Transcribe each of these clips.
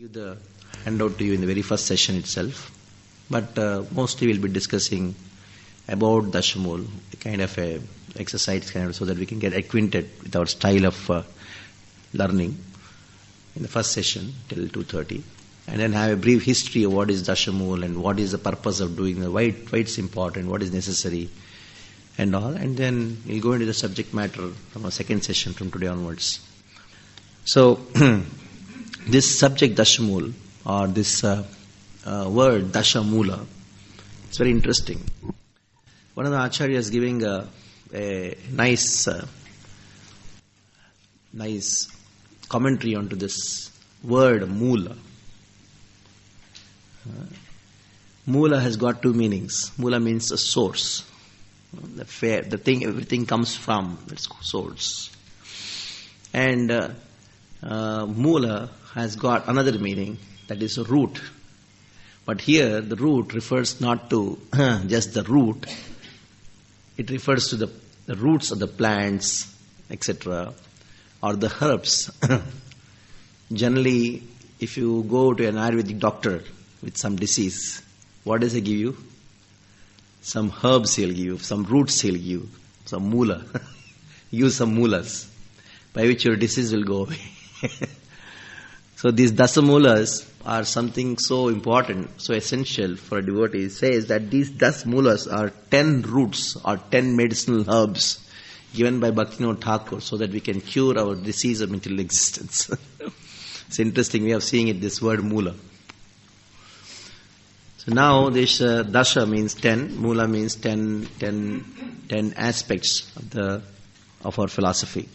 Give the handout to you in the very first session itself, but mostly we'll be discussing about DasaMula, kind of a exercise so that we can get acquainted with our style of learning in the first session till 2:30, and then have a brief history of what is DasaMula and what is the purpose of doing it, why it's important, what is necessary, and all, and then we'll go into the subject matter from our second session from today onwards. So. This subject DasaMula, or this word DasaMula, it's very interesting. One of the acharyas is giving a nice commentary onto this word Mula. Mula has got two meanings. Mula means a source. The thing, everything comes from its source. And Mula has got another meaning, that is a root. But here the root refers not to just the root, it refers to the roots of the plants, etc., or the herbs. Generally, if you go to an Ayurvedic doctor with some disease, what does he give you? Some herbs he'll give you, some roots he'll give you, some mula. Use some mulas, by which your disease will go away. So these DasaMulas are something so important, so essential for a devotee. It says that these DasaMulas are 10 roots or 10 medicinal herbs given by Bhaktivinoda Thakur so that we can cure our disease of material existence. It's interesting, we are seeing it, this word Mula. So now this Dasa means 10, Mula means 10 aspects of our philosophy.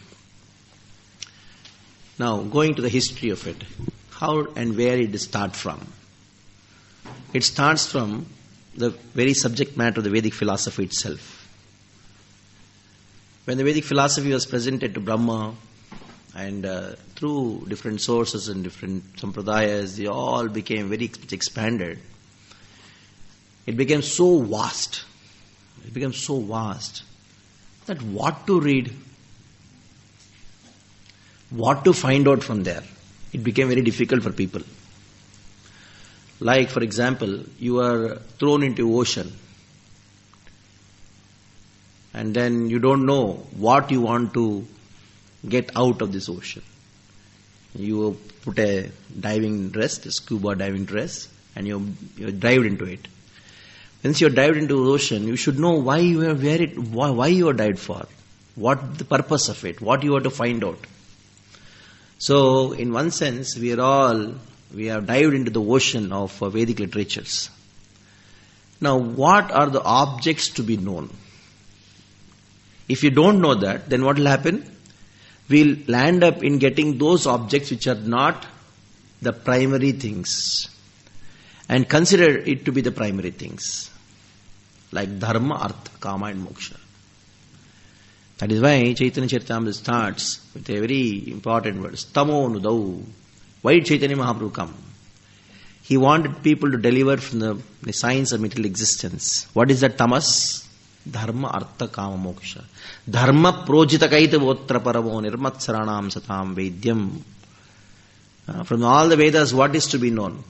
Now, going to the history of it, how and where it starts from. It starts from the very subject matter of the Vedic philosophy itself. When the Vedic philosophy was presented to Brahma, and through different sources and different sampradayas, they all became very expanded. It became so vast. That what to read, what to find out from there, it became very difficult for people. Like, for example, you are thrown into ocean and then you don't know what you want to get out of this ocean. You put a diving dress, a scuba diving dress, and you dived into it. Once you are dived into the ocean, you should know why you are dived for, what the purpose of it, what you want to find out. So, in one sense, we have dived into the ocean of Vedic literatures. Now, what are the objects to be known? If you don't know that, then what will happen? We'll land up in getting those objects which are not the primary things, and consider it to be the primary things, like dharma, artha, kama and moksha. That is why Chaitanya Charitamrita starts with a very important word, Tamo Nudau. Why did Chaitanya Mahaprabhu come? He wanted people to deliver from the science of material existence. What is that tamas? Dharma, artha, kama, moksha. Dharma projita kaita votra paramo nirmatsaranam satam vedyam. From all the Vedas, what is to be known?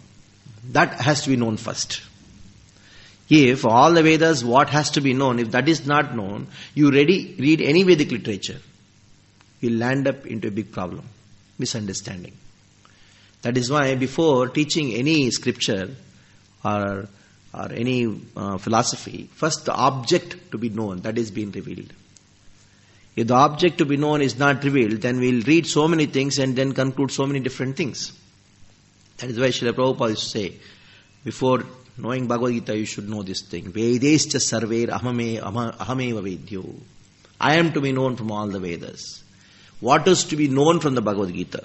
That has to be known first. If all the Vedas, what has to be known, if that is not known, you read any Vedic literature, you'll land up into a big problem, misunderstanding. That is why before teaching any scripture or any philosophy, first the object to be known, that is being revealed. If the object to be known is not revealed, then we'll read so many things and then conclude so many different things. That is why Srila Prabhupada used to say, before knowing Bhagavad Gita, you should know this thing. Vedescha sarver ahameva vedyo. I am to be known from all the Vedas. What is to be known from the Bhagavad Gita?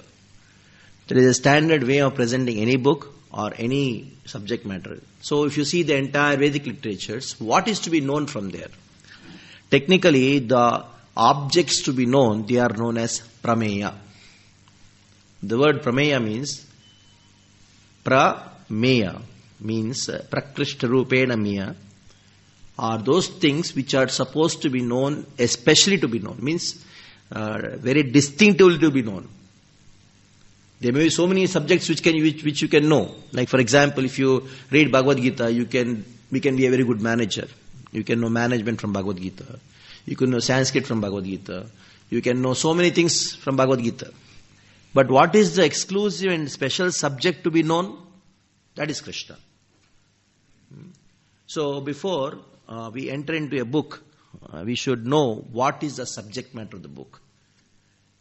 There is a standard way of presenting any book or any subject matter. So if you see the entire Vedic literatures, what is to be known from there? Technically, the objects to be known, they are known as prameya. The word prameya means prameya. Means prakrishta rupena miya, are those things which are supposed to be known, especially to be known, means very distinctively to be known. There may be so many subjects which you can know. Like for example, if you read Bhagavad Gita, we can be a very good manager. You can know management from Bhagavad Gita. You can know Sanskrit from Bhagavad Gita. You can know so many things from Bhagavad Gita. But what is the exclusive and special subject to be known? That is Krishna. So before we enter into a book, we should know what is the subject matter of the book.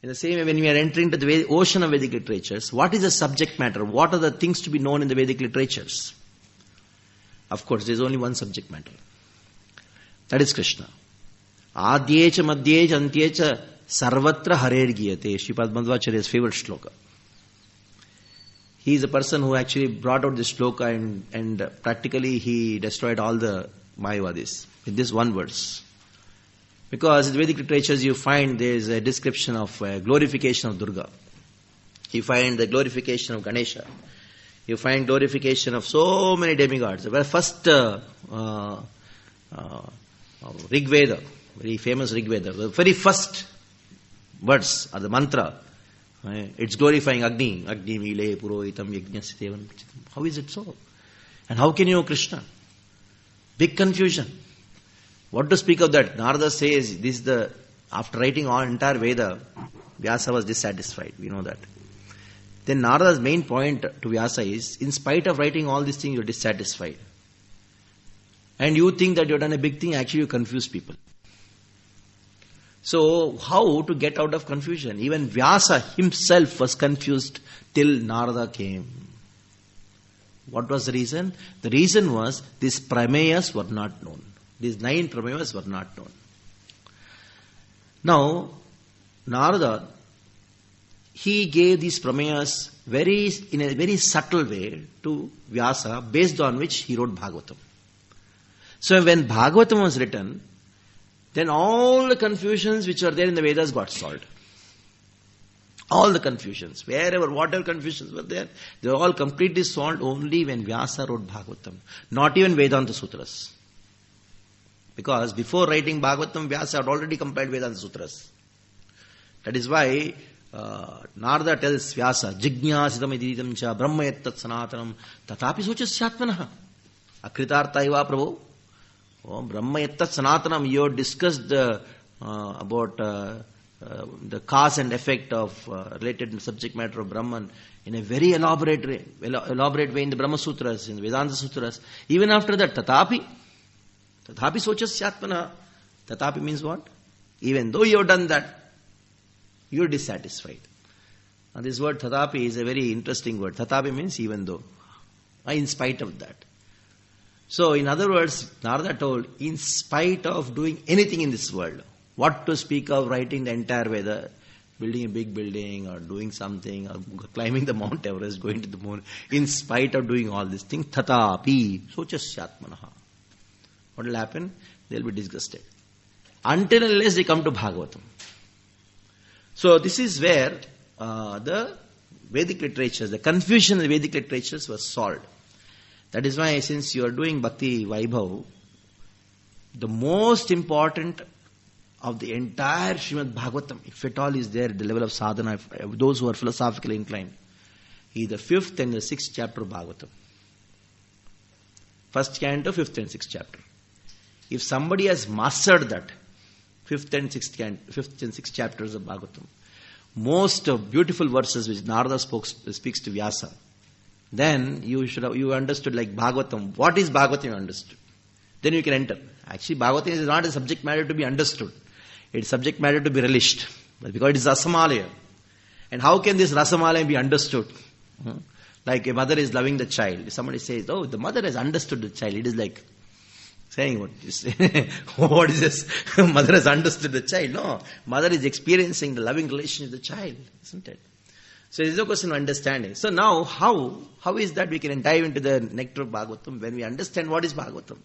In the same way, when we are entering into the ocean of Vedic literatures, what is the subject matter? What are the things to be known in the Vedic literatures? Of course, there is only one subject matter. That is Krishna. Adyecha madhyecha antyecha sarvatra harer giyate. Sripad Madhvacharya's favorite shloka. He is a person who actually brought out this shloka and practically he destroyed all the Mayavadis with this one verse. Because in the Vedic literatures you find there is a description of glorification of Durga. You find the glorification of Ganesha. You find glorification of so many demigods. The first Rig Veda, very famous Rig Veda, the very first words or the mantra, it's glorifying Agni. Agni Mile Purohitam Yajnasya. How is it so? And how can you know Krishna? Big confusion. What to speak of that? Narada says, after writing all entire Veda, Vyasa was dissatisfied. We know that. Then Narada's main point to Vyasa is, in spite of writing all these things, you're dissatisfied. And you think that you've done a big thing, actually you confuse people. So, how to get out of confusion? Even Vyasa himself was confused till Narada came. What was the reason? The reason was, these prameyas were not known. These 9 prameyas were not known. Now, Narada, he gave these prameyas in a very subtle way to Vyasa, based on which he wrote Bhagavatam. So when Bhagavatam was written, then all the confusions which are there in the Vedas got solved. All the confusions, whatever confusions were there, they were all completely solved only when Vyasa wrote Bhagavatam. Not even Vedanta Sutras. Because before writing Bhagavatam, Vyasa had already compiled Vedanta Sutras. That is why Narada tells Vyasa, Jignasitam ididam cha brahma yattat sanatanam tatapi sochasyatmanaha akritartha iva prabhu. Brahma yattat sanatanam, you discussed about the cause and effect of related subject matter of Brahman in a very elaborate way in the Brahma Sutras, in the Vedanta Sutras. Even after that, tatapi sochasyatmanaha. Tatapi means what? Even though you have done that, you are dissatisfied. Now this word tatapi is a very interesting word. Tatapi means even though. In spite of that. So in other words, Narada told, in spite of doing anything in this world, what to speak of writing the entire Veda, building a big building or doing something, or climbing the Mount Everest, going to the moon, in spite of doing all these things, tatapi sochasyatmanaha. What will happen? They will be disgusted. Until and unless they come to Bhagavatam. So this is where the Vedic literatures, the confusion in the Vedic literatures was solved. That is why, since you are doing Bhakti Vaibhav, the most important of the entire Srimad Bhagavatam, if at all is there at the level of sadhana, those who are philosophically inclined, is the 5th and the 6th chapter of Bhagavatam. First canto, 5th and 6th chapter. If somebody has mastered that, 5th and 6th chapters of Bhagavatam, most of beautiful verses which Narada speaks to Vyasa, then you understood like Bhagavatam. What is Bhagavatam you understood? Then you can enter. Actually, Bhagavatam is not a subject matter to be understood. It's subject matter to be relished. But because it is Rasamalaya. And how can this Rasamalaya be understood? Like a mother is loving the child. If somebody says, oh, the mother has understood the child. It is like saying, what is this? Mother has understood the child. No, mother is experiencing the loving relation with the child, isn't it? So there is no question of understanding. So now, how is that we can dive into the nectar of Bhagavatam when we understand what is Bhagavatam?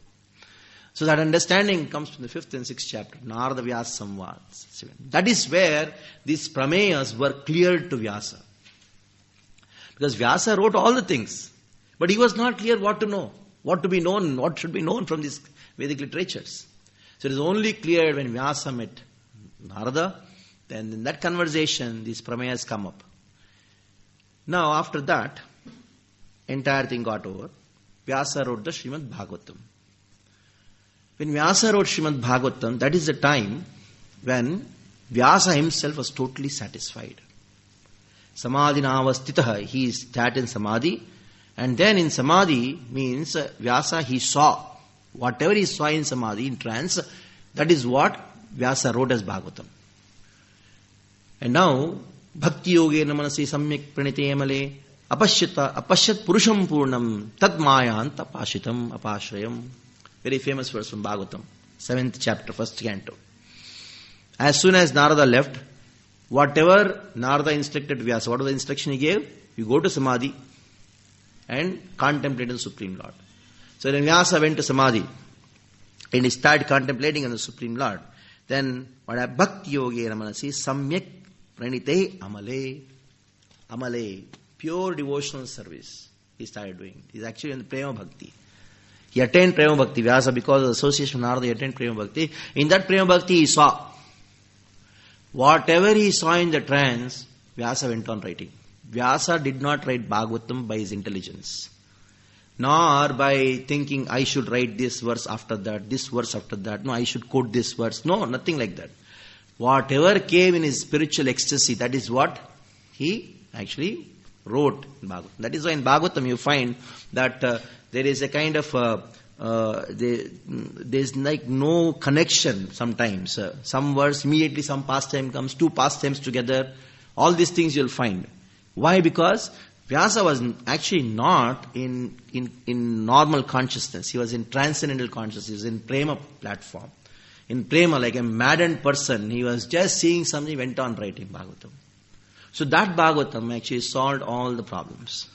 So that understanding comes from the 5th and 6th chapter, Narada Vyasa Samvads. That is where these prameyas were cleared to Vyasa. Because Vyasa wrote all the things, but he was not clear what to know, what to be known, what should be known from these Vedic literatures. So it is only clear when Vyasa met Narada, then in that conversation these prameyas come up. Now after that, entire thing got over. Vyasa wrote the Srimad Bhagavatam. When Vyasa wrote Srimad Bhagavatam, that is the time when Vyasa himself was totally satisfied. Samadhina avastitah, he sat in Samadhi, and then in Samadhi means Vyasa he saw. Whatever he saw in Samadhi, in trance, that is what Vyasa wrote as Bhagavatam. And now, Bhakti Yogena Manasi Samyak Pranite Amale Apashyat Purusham Purnam Tad Mayan Tapashitam Apashrayam. Very famous verse from Bhagavatam, 7th chapter, 1st canto. As soon as Narada left, whatever Narada instructed Vyasa, what was the instruction he gave? You go to Samadhi and contemplate on the Supreme Lord. So when Vyasa went to Samadhi and he started contemplating on the Supreme Lord, then what happened? Bhakti Yogena Manasi Samyak Pranite Amale. Amale, pure devotional service he started doing. He's actually in the Prema Bhakti. He attained Prema Bhakti. Vyasa, because of the association with Narada, he attained Prema Bhakti. In that Prema Bhakti he saw. Whatever he saw in the trance, Vyasa went on writing. Vyasa did not write Bhagavatam by his intelligence, nor by thinking, I should write this verse after that, this verse after that. No, I should quote this verse. No, nothing like that. Whatever came in his spiritual ecstasy, that is what he actually wrote in Bhagavatam. That is why in Bhagavatam you find that there is a kind of there's like no connection sometimes. Some verse, immediately some pastime comes, two pastimes together. All these things you'll find. Why? Because Vyasa was actually not in normal consciousness. He was in transcendental consciousness. He was in Prema platform. In Prema, like a maddened person, he was just seeing something, he went on writing Bhagavatam. So that Bhagavatam actually solved all the problems.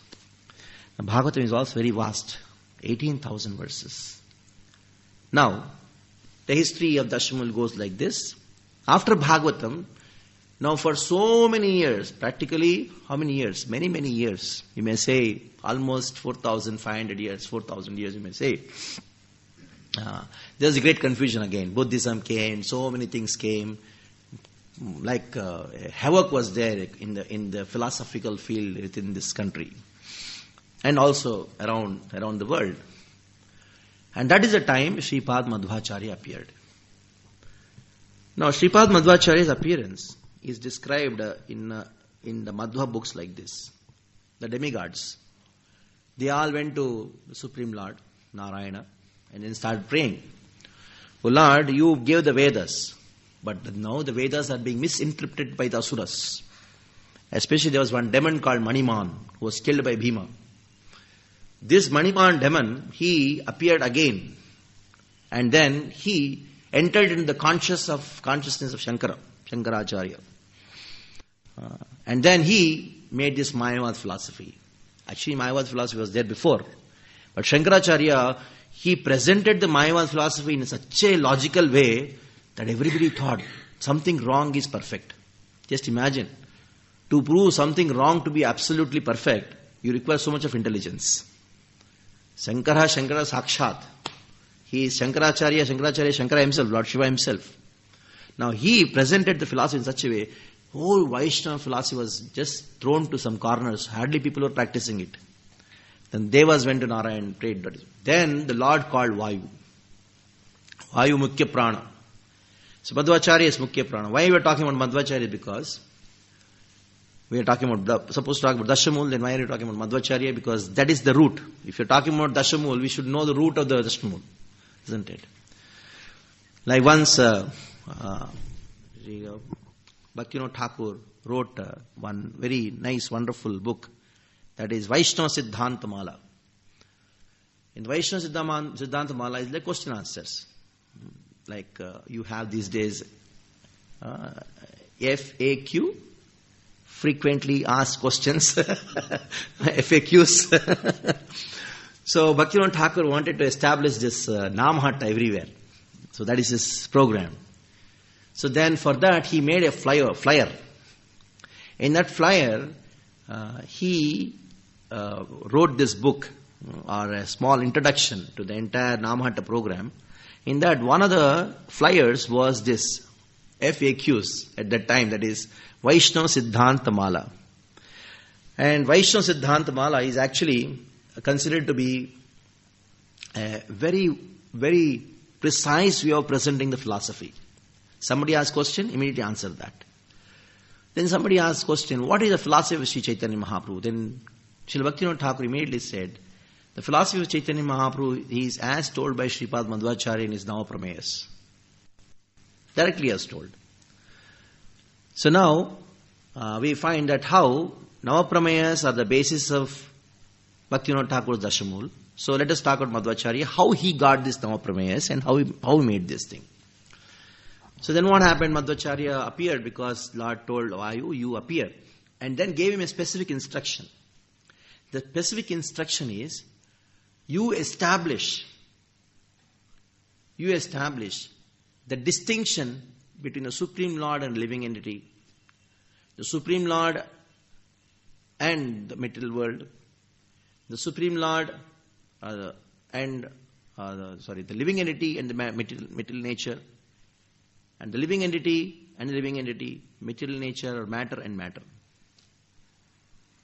The Bhagavatam is also very vast. 18,000 verses. Now, the history of DasaMula goes like this. After Bhagavatam, now for so many years, practically how many years? Many, many years. You may say almost 4,500 years, 4,000 years you may say. There's a great confusion again. Buddhism came, so many things came. Like havoc was there in the philosophical field within this country. And also around the world. And that is the time Sripad Madhvacharya appeared. Now Sripad Madhvacharya's appearance is described in the Madhva books like this. The demigods, they all went to the Supreme Lord, Narayana, and then started praying. Oh Lord, you gave the Vedas, but now the Vedas are being misinterpreted by the Asuras. Especially there was one demon called Maniman who was killed by Bhima. This Maniman demon, he appeared again, and then he entered into the consciousness of Shankaracharya. And then he made this Mayavad philosophy. Actually, Mayavad philosophy was there before. But Shankaracharya, he presented the Mayavad philosophy in such a logical way that everybody thought something wrong is perfect. Just imagine. To prove something wrong to be absolutely perfect, you require so much of intelligence. Shankara Sakshat. He is Shankaracharya Shankara himself, Lord Shiva himself. Now he presented the philosophy in such a way, whole Vaishnava philosophy was just thrown to some corners. Hardly people were practicing it. Then Devas went to Narayana and prayed. Then the Lord called Vayu. Vayu Mukhya Prana. So Madhvacharya is Mukhya Prana. Why we are talking about Madhvacharya? Because we are talking about, supposed to talk about DasaMula, then why are you talking about Madhvacharya? Because that is the root. If you're talking about DasaMula, we should know the root of the DasaMula, isn't it? Like once, Bhaktivinoda Thakur wrote one very nice, wonderful book, that is Vaishnava Siddhanta Mala. In Vaishnava Siddhanta Mala is like question answers. Like you have these days FAQ, frequently asked questions, FAQs. So Bhaktivinoda Thakur wanted to establish this Namhat everywhere. So that is his program. So then for that he made a flyer. In that flyer, he wrote this book or a small introduction to the entire Namhat program. In that, one of the flyers was this FAQs at that time, that is Vaishnava Siddhanta Mala. And Vaishnava Siddhanta Mala is actually considered to be a very, very precise way of presenting the philosophy. Somebody asks question, immediately answer that. Then somebody asks question, what is the philosophy of Sri Chaitanya Mahaprabhu? Then Srila Bhaktivinoda Thakur immediately said, the philosophy of Chaitanya Mahaprabhu is as told by Sripad Madhvacharya in his Navaprameyas. Directly as told. So now, we find that how Navaprameyas are the basis of Bhaktivinoda Thakur's DasaMula. So let us talk about Madhvacharya, how he got this Navaprameyas and how he made this thing. So then what happened? Madhvacharya appeared because Lord told Vayu, you appear. And then gave him a specific instruction. The specific instruction is, you establish the distinction between the Supreme Lord and living entity, the Supreme Lord and the material world, the Supreme Lord the living entity and the material nature, and the living entity and the living entity, material nature or matter and matter.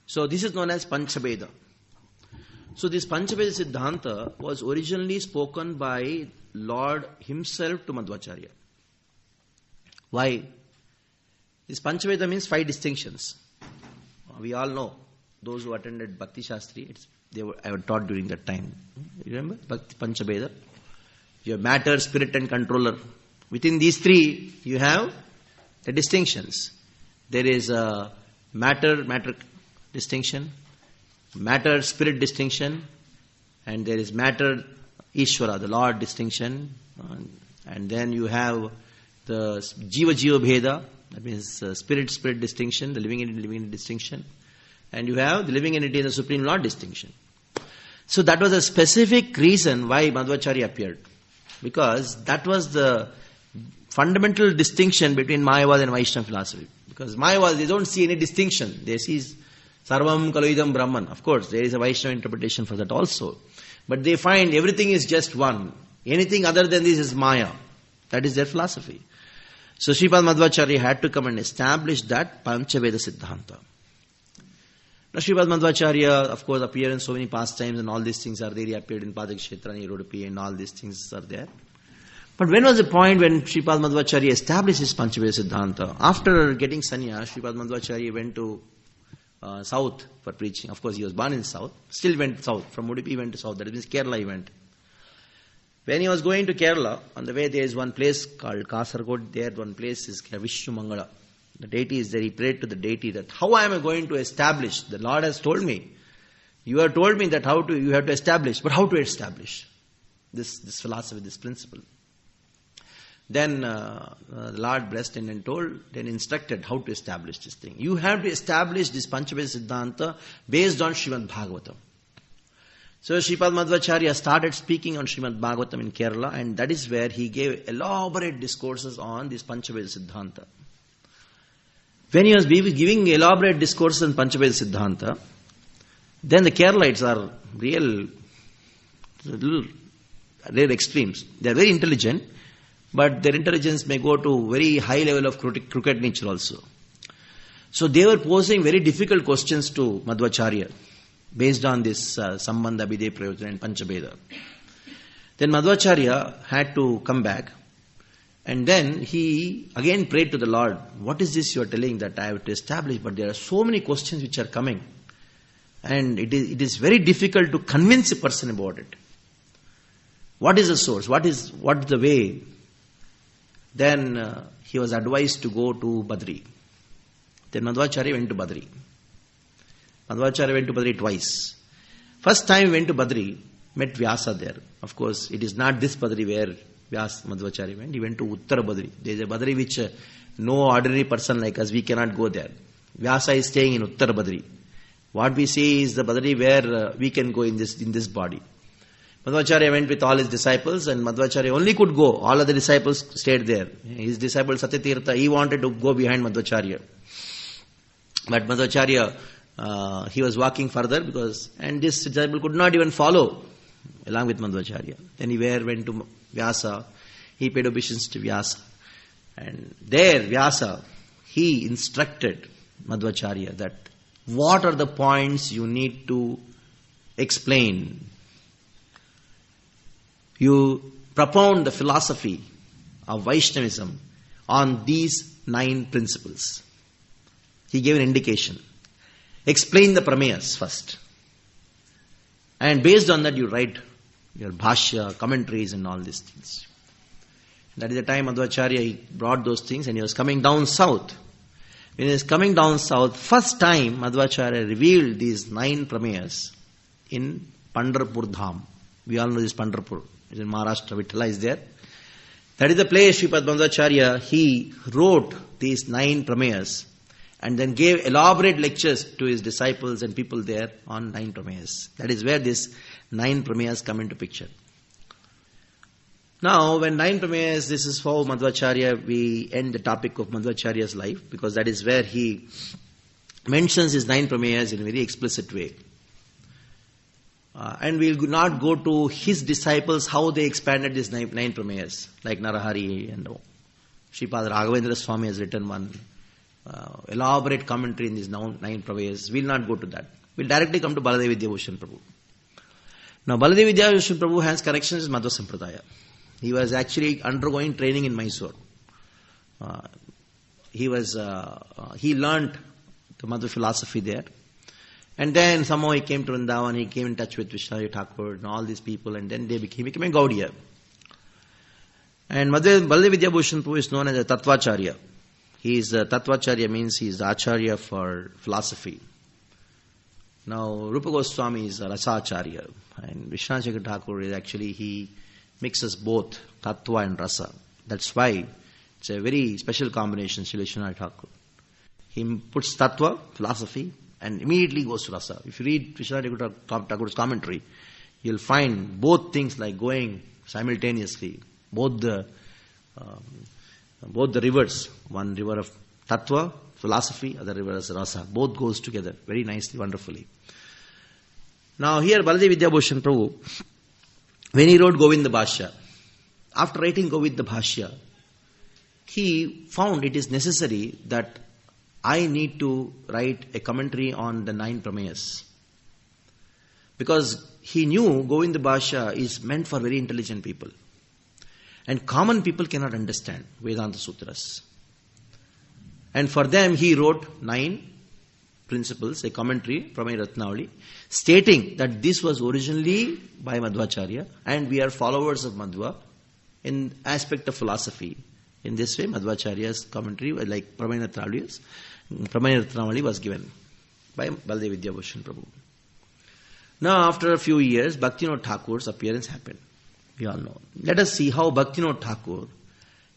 So this is known as Panchabeda. So this Panchabeda Siddhanta was originally spoken by Lord himself to Madhvacharya. Why? This Panchabeda means 5 distinctions. We all know, those who attended Bhakti Shastri, I was taught during that time. You remember? Bhakti Panchabeda. You have matter, spirit and controller. Within these 3, you have the distinctions. There is a matter distinction, matter, spirit distinction, and there is matter, Ishvara, the Lord distinction, and then you have the Jiva Bheda, that means spirit distinction, the living entity distinction, and you have the living entity and the Supreme Lord distinction. So that was a specific reason why Madhvacharya appeared, because that was the fundamental distinction between Mayavad and Vaishnava philosophy. Because Mayavad, they don't see any distinction. They see Sarvam Kaloidam Brahman. Of course, there is a Vaishnava interpretation for that also. But they find everything is just one. Anything other than this is Maya. That is their philosophy. So Sripad Madhvacharya had to come and establish that Panchaveda Siddhanta. Now Sripad Madhvacharya, of course, appeared in so many pastimes and all these things are there. He appeared in Padakshetra and Erodapi and all these things are there. But when was the point when Sripad Madhvacharya established his Panchaveda Siddhanta? After getting sannyas, Sripad Madhvacharya went to south for preaching. Of course, he was born in south. Still went south. From Udupi he went to south. That means Kerala he went. When he was going to Kerala, on the way there is one place called Kasaragod. There one place is Vishnu Mangala. The deity is there. He prayed to the deity that how am I going to establish? The Lord has told me. You have told me that you have to establish. But how to establish this philosophy, this principle? Then the Lord blessed him and then instructed how to establish this thing. You have to establish this Panchaveda Siddhanta based on Srimad Bhagavatam. So Sripad Madhvacharya started speaking on Srimad Bhagavatam in Kerala, and that is where he gave elaborate discourses on this Panchaveda Siddhanta. When he was giving elaborate discourses on Panchaveda Siddhanta, then the Keralites are real extremes. They are very intelligent, but their intelligence may go to very high level of crooked nature also. So they were posing very difficult questions to Madhvacharya based on this Sambandha, Abhidhe, Prayojana and Panchabeda. Then Madhvacharya had to come back, and then he again prayed to the Lord, what is this you are telling that I have to establish? But there are so many questions which are coming, and it is very difficult to convince a person about it. What is the source? What is the way? Then he was advised to go to Badri. Then Madhvacharya went to Badri. Madhvacharya went to Badri twice. First time he went to Badri, met Vyasa there. Of course, it is not this Badri where Madhvacharya went. He went to Uttara Badri. There is a Badri which no ordinary person like us, we cannot go there. Vyasa is staying in Uttara Badri. What we see is the Badri where we can go in this body. Madhvacharya went with all his disciples, and Madhvacharya only could go. All other disciples stayed there. His disciple Satyatirtha, he wanted to go behind Madhvacharya. But Madhvacharya, he was walking further and this disciple could not even follow along with Madhvacharya. Then he went to Vyasa. He paid obeisance to Vyasa. And there Vyasa, he instructed Madhvacharya that what are the points you need to explain. You propound the philosophy of Vaishnavism on these 9 principles. He gave an indication. Explain the prameyas first. And based on that you write your bhashya, commentaries and all these things. That is the time Madhvacharya he brought those things and he was coming down south. When he was coming down south, first time Madhvacharya revealed these 9 prameyas in Pandharpur Dham. We all know this Pandharpur. It's in Maharashtra. Vitthala is there. That is the place Sripad Madhvacharya, he wrote these 9 prameyas and then gave elaborate lectures to his disciples and people there on 9 prameyas. That is where these 9 prameyas come into picture. Now, when 9 prameyas, this is how Madhvacharya, we end the topic of Madhvacharya's life, because that is where he mentions his 9 prameyas in a very explicit way. And we will not go to his disciples, how they expanded these 9 prameyas, like Narahari and Sripad Raghavendra Swami has written one elaborate commentary in these 9 prameyas. We will not go to that. We will directly come to Baladev Vidyabhushan Prabhu. Now, Baladev Vidyabhushan Prabhu has corrections in Madhva Sampradaya. He was actually undergoing training in Mysore. He learnt the Madhva philosophy there. And then somehow he came to Vrindavan, he came in touch with Vishnu Thakur and all these people, and then he became a Gaudiya. And Baladev Vidyabhushan Prabhu is known as a Tattvacharya. Tattvacharya means he is the Acharya for philosophy. Now, Rupa Goswami is a Rasacharya, and Vishnu Thakur is actually, he mixes both Tattva and Rasa. That's why it's a very special combination, Srila Vishnu Thakur. He puts Tattva, philosophy, and immediately goes to Rasa. If you read Vishnu Thakur's commentary, you'll find both things like going simultaneously. Both the rivers, one river of Tattva, philosophy, other river is Rasa. Both goes together very nicely, wonderfully. Now here Baladev Vidyabhushan Prabhu, when he wrote Govinda Bhashya, after writing Govinda Bhashya, he found it is necessary that I need to write a commentary on the 9 prameyas. Because he knew Govinda Bhashya is meant for very intelligent people. And common people cannot understand Vedanta Sutras. And for them he wrote 9 principles, a commentary, Prameya Ratnavali, stating that this was originally by Madhvacharya and we are followers of Madhva in aspect of philosophy. In this way, Madhvacharya's commentary, like Prameya Ratnavali, was given by Baladev Vidyabhushan Prabhu. Now, after a few years, Bhaktivinoda Thakur's appearance happened. We all know. Let us see how Bhaktivinoda Thakur,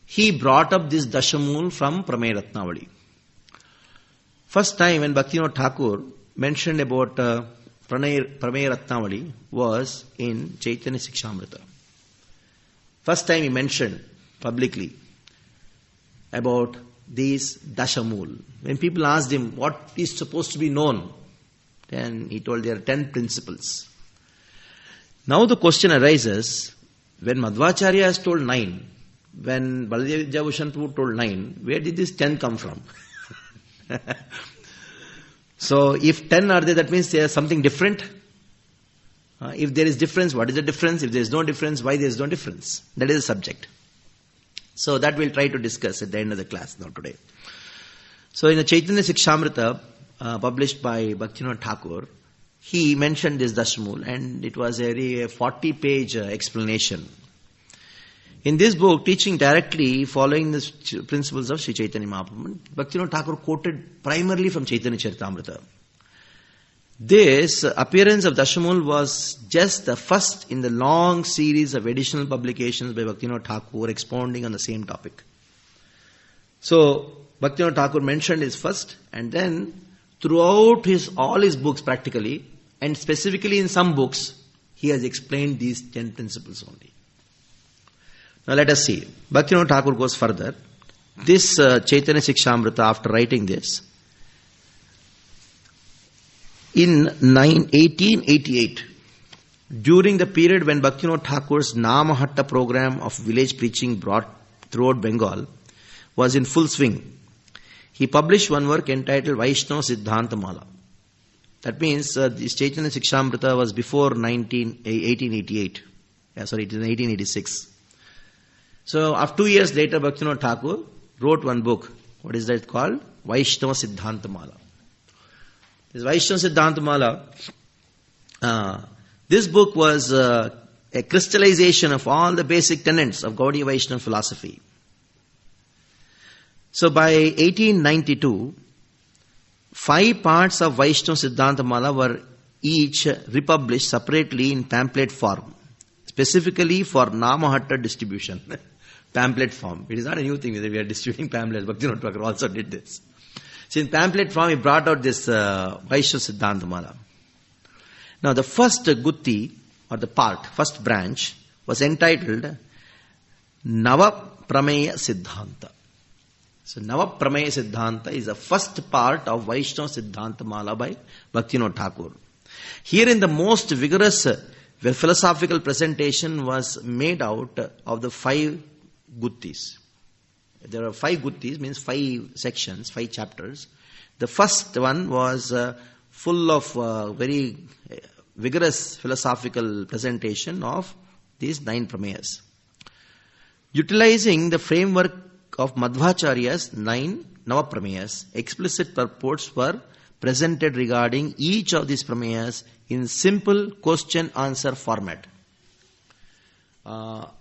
he brought up this DasaMula from Prameya Ratnavali. First time when Bhaktivinoda Thakur mentioned about Prameya Ratnavali was in Chaitanya Sikshamrita. First time he mentioned publicly about these DasaMula. When people asked him what is supposed to be known, then he told there are 10 principles. Now the question arises, when Madhvacharya has told 9, when Baladev Vidyabhushan Prabhu told 9, where did this 10 come from? So if 10 are there, that means there is something different. If there is difference, what is the difference? If there is no difference, why there is no difference? That is the subject. So that we'll try to discuss at the end of the class now today. So in the Chaitanya Sikshamrita, published by Bhaktivinoda Thakur, he mentioned this DasaMula, and it was a 40-page explanation. In this book, teaching directly following the principles of Sri Chaitanya Mahaprabhu, Bhaktivinoda Thakur quoted primarily from Chaitanya Charitamrita. This appearance of DasaMula was just the first in the long series of additional publications by Bhaktivinoda Thakur expounding on the same topic. So, Bhaktivinoda Thakur mentioned his first, and then throughout all his books practically, and specifically in some books, he has explained these 10 principles only. Now let us see. Bhaktivinoda Thakur goes further. This Chaitanya Sikshamrita, after writing this, in 1888, during the period when Bhaktivinoda Thakur's Namahatta program of village preaching brought throughout Bengal was in full swing, he published one work entitled Vaishnava Siddhanta Mala. That means this Chaitanya Shikshamrita was before 1888. It is 1886. So, after 2 years later, Bhaktivinoda Thakur wrote one book. What is that called? Vaishnava Siddhantamala. This Vaishnava Siddhantamala, this book was a crystallization of all the basic tenets of Gaudiya Vaishnava philosophy. So, by 1892, 5 parts of Vaishnava Siddhantamala were each republished separately in pamphlet form, specifically for Namahatta distribution. Pamphlet form. It is not a new thing that we are distributing pamphlets. Bhaktivinoda Thakur also did this. So in pamphlet form, he brought out this Vaishnava Siddhantamala. Now the first gutti, or the part, first branch, was entitled Nava Prameya Siddhanta. So Nava Prameya Siddhanta is the first part of Vaishnava Siddhantamala by Bhaktivinoda Thakur. Herein the most vigorous philosophical presentation was made out of the 5 guttis. There are 5 guttis, means 5 sections, 5 chapters. The first one was full of very vigorous philosophical presentation of these 9 prameyas. Utilizing the framework of Madhvacharya's 9 Navaprameyas, explicit purports were presented regarding each of these prameyas in simple question-answer format.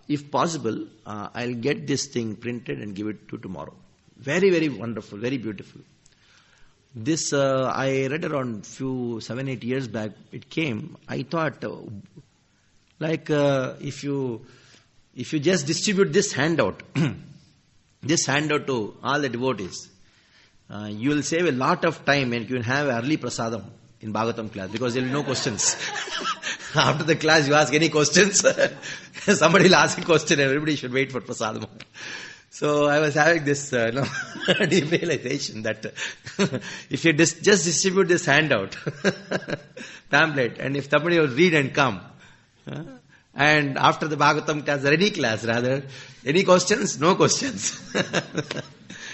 If possible, I'll get this thing printed and give it to tomorrow. Very, very wonderful, very beautiful. This I read around 7-8 years back. It came. I thought, if you just distribute this handout, this handout to all the devotees, you will save a lot of time and you will have early prasadam in Bhagavatam class because there will be no questions. After the class, you ask any questions, somebody will ask a question and everybody should wait for prasadam. So I was having this deep realization that if you just distribute this handout, pamphlet, and if somebody will read and come, and after the Bhagavatam class or any class rather, any questions? No questions.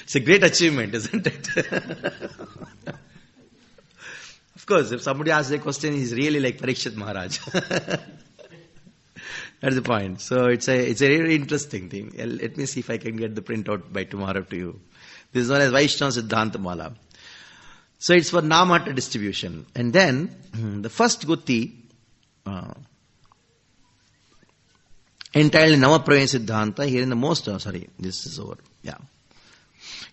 It's a great achievement, isn't it? Of course, if somebody asks a question, he's really like Parikshit Maharaj. That's the point. So it's a really interesting thing. Let me see if I can get the printout by tomorrow to you. This is known as Vaishnava Siddhantamala. So it's for Namahatta distribution. And then the first gutti entitled Navapravaya Siddhanta, here in the most, this is over. Yeah.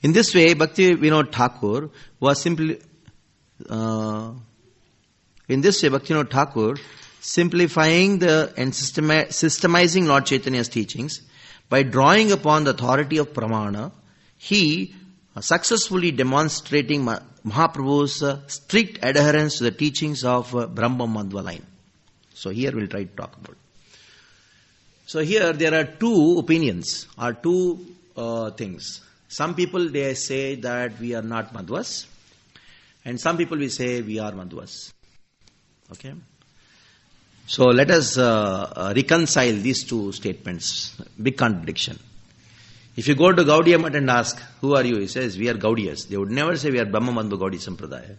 In this way, Bhaktivinoda Thakur was simply, simplifying and systemizing Lord Chaitanya's teachings by drawing upon the authority of Pramana, he successfully demonstrating Mahaprabhu's strict adherence to the teachings of Brahma Madhva line. So here we'll try to talk about it. So here there are 2 opinions, or 2 things. Some people, they say that we are not Madhvas, and some people will say we are Madhvas. Okay? So let us reconcile these 2 statements. Big contradiction. If you go to Gaudiya Math and ask, who are you? He says, we are Gaudiyas. They would never say we are Brahma Madhva Gaudiya Sampradaya.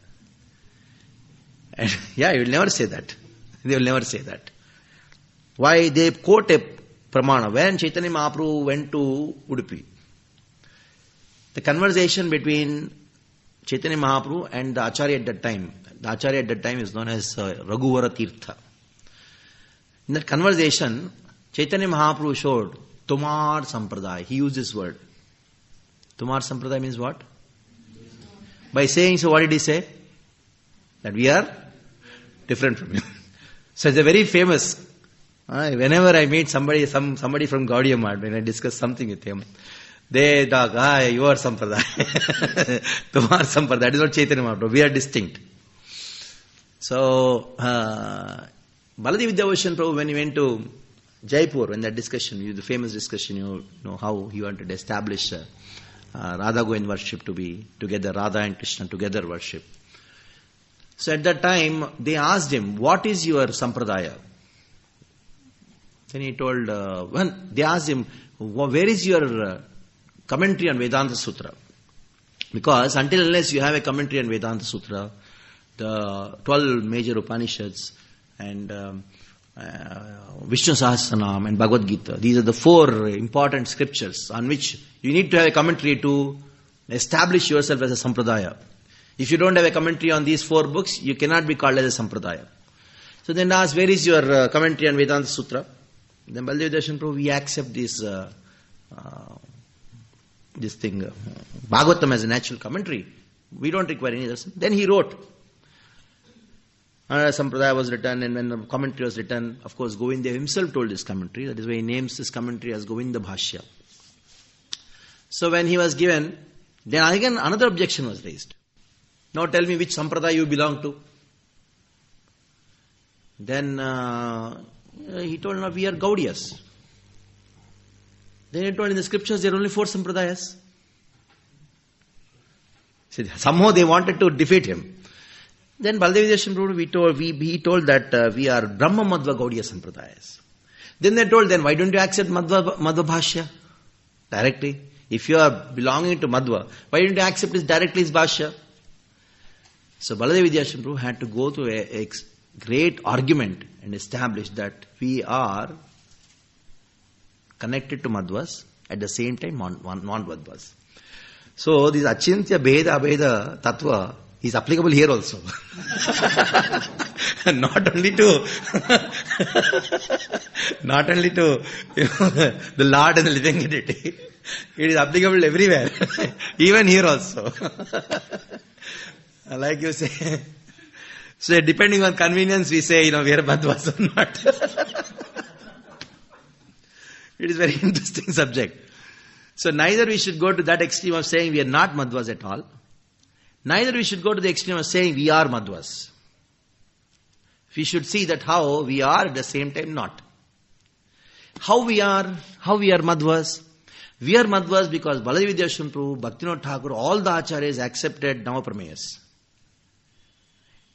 And he will never say that. They will never say that. Why? They quote a pramana. When Chaitanya Mahaprabhu went to Udupi, the conversation between Chaitanya Mahaprabhu and the Acharya at that time, the Acharya at that time is known as Raghuvara Tirtha. In that conversation, Chaitanya Mahaprabhu showed Tumar Sampradaya. He used this word. Tumar Sampradaya means what? By saying so, what did he say? That we are different from you. So it's a very famous. Whenever I meet somebody from Gaudiya Math, when I discuss something with him, they talk, you are Sampradaya. Tumar Sampradaya. That is not Chaitanya Mahaprabhu. We are distinct. So, Balaji Vidyabhushan Prabhu, when he went to Jaipur, when that discussion, the famous discussion, you know how he wanted to establish Radha Govind worship to be together, Radha and Krishna together worship. So at that time, they asked him, what is your Sampradaya? Then he told, they asked him, where is your commentary on Vedanta Sutra? Because until unless you have a commentary on Vedanta Sutra, the 12 major Upanishads and Vishnu Sahasranam and Bhagavad Gita. These are the 4 important scriptures on which you need to have a commentary to establish yourself as a sampradaya. If you don't have a commentary on these 4 books, you cannot be called as a sampradaya. So then ask, where is your commentary on Vedanta Sutra? Then Baladev DasaMula, we accept this thing, Bhagavatam as a natural commentary. We don't require any other. Then he wrote. Another sampradaya was written, and when the commentary was written, of course, Govinda himself told this commentary. That is why he names this commentary as Govinda Bhashya. So when he was given, then again another objection was raised. Now tell me which sampradaya you belong to. Then he told, no, we are Gaudiyas. Then he told, in the scriptures there are only 4 sampradayas. Somehow they wanted to defeat him. Then Baladev DasaMula, he told that we are Brahma Madhva Gaudiya Sampradayas. Then they told, then why don't you accept Madhva Bhashya directly? If you are belonging to Madhva, why don't you accept this directly as Bhashya? So Baladev DasaMula had to go through a great argument and establish that we are connected to Madhvas at the same time non-Madhvas. So this Achintya Bheda Abheda Tattva is applicable here also. Not only to the Lord and the living entity. It is applicable everywhere. Even here also. Like you say. So depending on convenience, we say, we are Madhvas or not. It is a very interesting subject. So neither we should go to that extreme of saying we are not Madhvas at all. Neither we should go to the extreme of saying we are Madhvas. We should see that how we are at the same time not. How we are Madhvas? We are Madhvas because Baladev DasaMula, Bhaktivinoda Thakur, all the Acharyas accepted Navapramayas.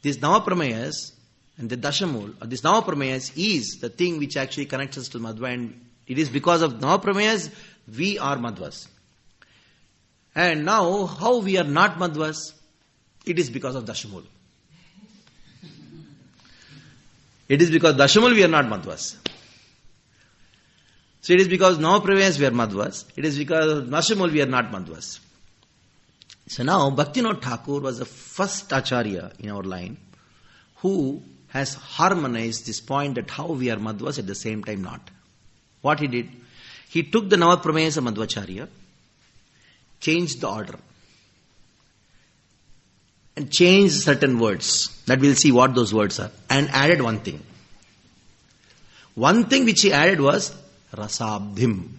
These Navapramayas and the DasaMula, this Navapramayas is the thing which actually connects us to Madhva, and it is because of Navapramayas we are Madhvas. And now, how we are not Madhvas? It is because of DasaMula. It is because DasaMula we are not Madhvas. So it is because Navapramayas we are Madhvas. It is because of DasaMula we are not Madhvas. So now, Bhaktivinoda Thakur was the first Acharya in our line who has harmonized this point that how we are Madhvas at the same time not. What he did? He took the Navapramayas of Madhvacharya, changed the order, and changed certain words. That we'll see what those words are. And added one thing. One thing which he added was Rasabdhim.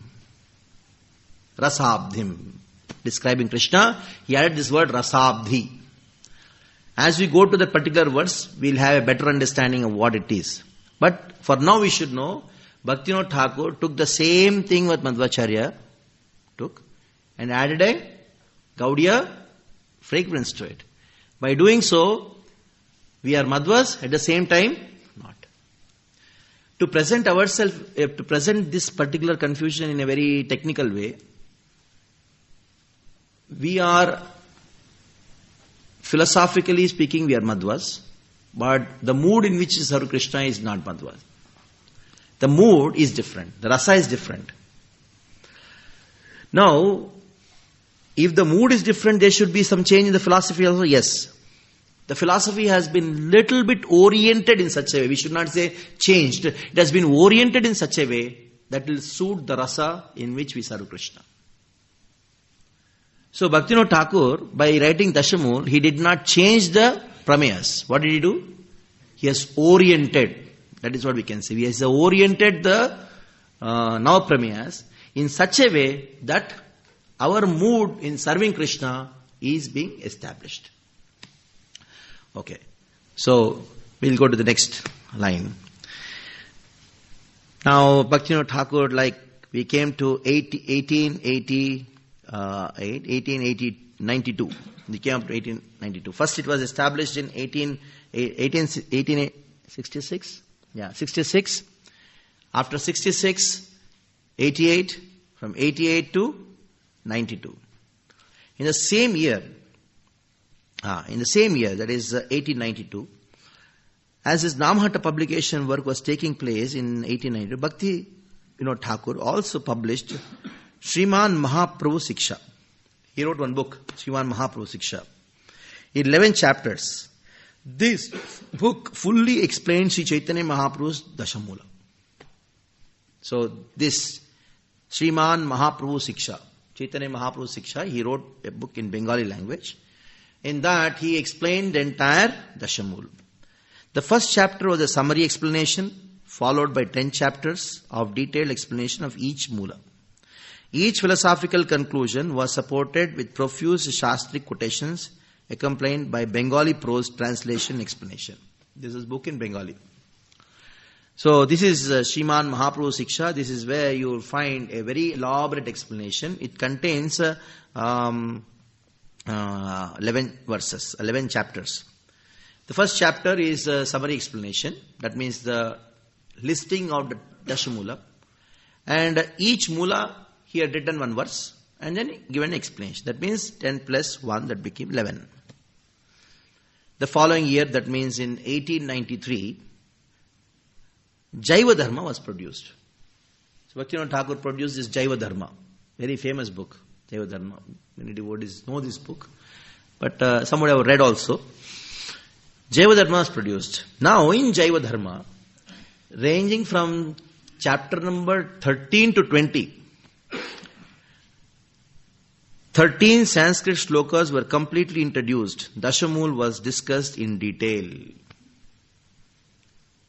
Rasabdhim. Describing Krishna, he added this word Rasabdhi. As we go to that particular verse, we'll have a better understanding of what it is. But for now we should know, Bhaktivinoda Thakur took the same thing what Madhvacharya took and added a Gaudiya fragrance to it. By doing so, we are Madhvas at the same time not. To present ourselves, to present this particular confusion in a very technical way, we are, philosophically speaking, we are Madhvas, but the mood in which we serve Krishna is not Madhvas. The mood is different. The rasa is different. Now, if the mood is different, there should be some change in the philosophy also. Yes. The philosophy has been little bit oriented in such a way. We should not say changed. It has been oriented in such a way that will suit the rasa in which we serve Krishna. So Bhaktivinoda Thakur, by writing DasaMula, he did not change the pramayas. What did he do? He has oriented. That is what we can say. He has oriented the Navapramayas in such a way that our mood in serving Krishna is being established. Okay. So, we'll go to the next line. Now, Bhaktivinoda Thakur, we came to 1892. We came up to 1892. First it was established in 1866. Yeah, 66. After 66, 88. From 88 to 92. In the same year, In the same year, that is 1892, as his Namhatta publication work was taking place in 1892, Bhakti Vinod Thakur also published Sriman Mahaprabhu Siksha. He wrote one book, Sriman Mahaprabhu Siksha, in 11 chapters. This book fully explains Sri Chaitanya Mahaprabhu's DasaMula. So this Sriman Mahaprabhu Siksha, Chaitanya Mahaprabhu Siksha, he wrote a book in Bengali language. In that he explained the entire DasaMula. The first chapter was a summary explanation, followed by 10 chapters of detailed explanation of each Mula. Each philosophical conclusion was supported with profuse Shastric quotations accompanied by Bengali prose translation explanation. This is book in Bengali. So this is Sriman Mahaprabhu Siksha. This is where you will find a very elaborate explanation. It contains 11 verses, 11 chapters. The first chapter is a summary explanation. That means the listing of the DasaMula. And each Mula, he had written one verse and then given an explanation. That means 10 plus 1, that became 11. The following year, that means in 1893, Jaiva Dharma was produced. So Bhaktivinoda Thakur produced this Jaiva Dharma, very famous book, Jaiva Dharma. Many devotees know this book, but some would have read also. Jaiva Dharma was produced. Now in Jaiva Dharma, ranging from chapter number 13 to 20, 13 Sanskrit shlokas were completely introduced. DasaMula was discussed in detail.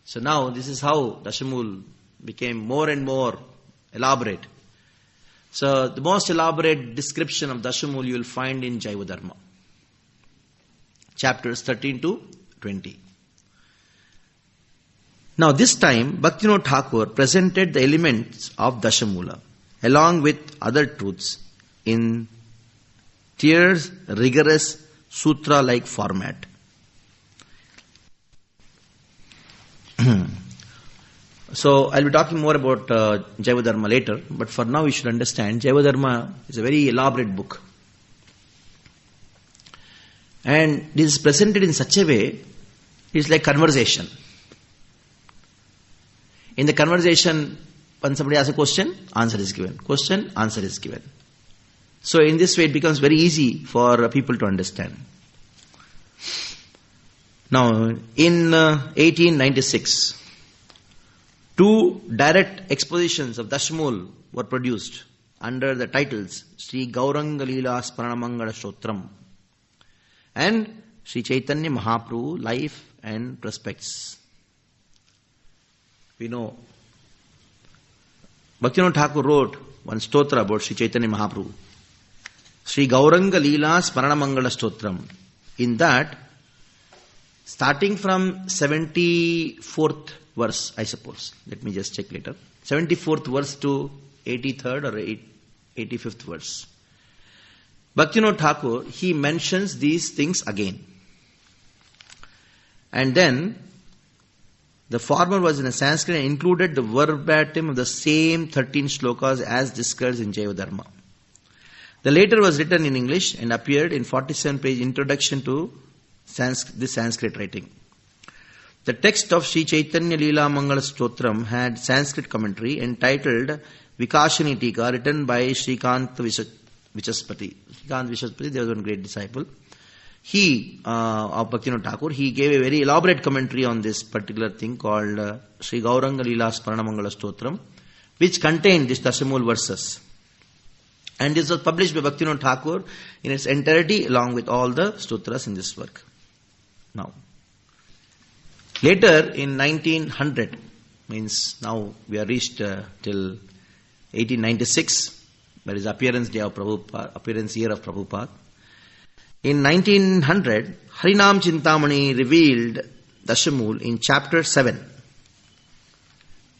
So now this is how DasaMula became more and more elaborate. So the most elaborate description of DasaMula you will find in Jaiva Dharma. Chapters 13 to 20. Now this time Bhaktivinoda Thakur presented the elements of DasaMula along with other truths in tierce, rigorous, sutra-like format. So I'll be talking more about Jaiva Dharma later, but for now we should understand Jaiva Dharma is a very elaborate book. And this is presented in such a way, it's like conversation. In the conversation, when somebody asks a question, answer is given. Question, answer is given. So in this way it becomes very easy for people to understand. Now in 1896, 2 direct expositions of DasaMula were produced under the titles Sri Gauranga Leela Sparanamangala Stotram and Sri Chaitanya Mahaprabhu Life and Prospects. We know Bhaktivinoda Thakur wrote one stotra about Sri Chaitanya Mahaprabhu, Sri Gauranga Leela Sparanamangala Stotram. In that, starting from 74th verse, I suppose. Let me just check later. 74th verse to 83rd or 85th verse. Bhaktivinoda Thakur, he mentions these things again. And then, the former was in a Sanskrit and included the verbatim of the same 13 shlokas as discussed in Jaiva Dharma. The later was written in English and appeared in 47-page introduction to this Sanskrit writing. The text of Sri Chaitanya Leela Mangala Stotram had Sanskrit commentary entitled Vikashani Tika, written by Srikant Vichaspati. Srikant Vichaspati, there was one great disciple. He, of Bhaktivinoda Thakur, he gave a very elaborate commentary on this particular thing called Sri Gauranga Leela Sparanamangala Stotram, which contained these DasaMula verses. And this was published by Bhaktivinoda Thakur in its entirety along with all the stotras in this work. Now, later in 1900, means now we are reached till 1896, that is appearance year of Prabhupada. In 1900, Harinam Chintamani revealed DasaMula in chapter 7.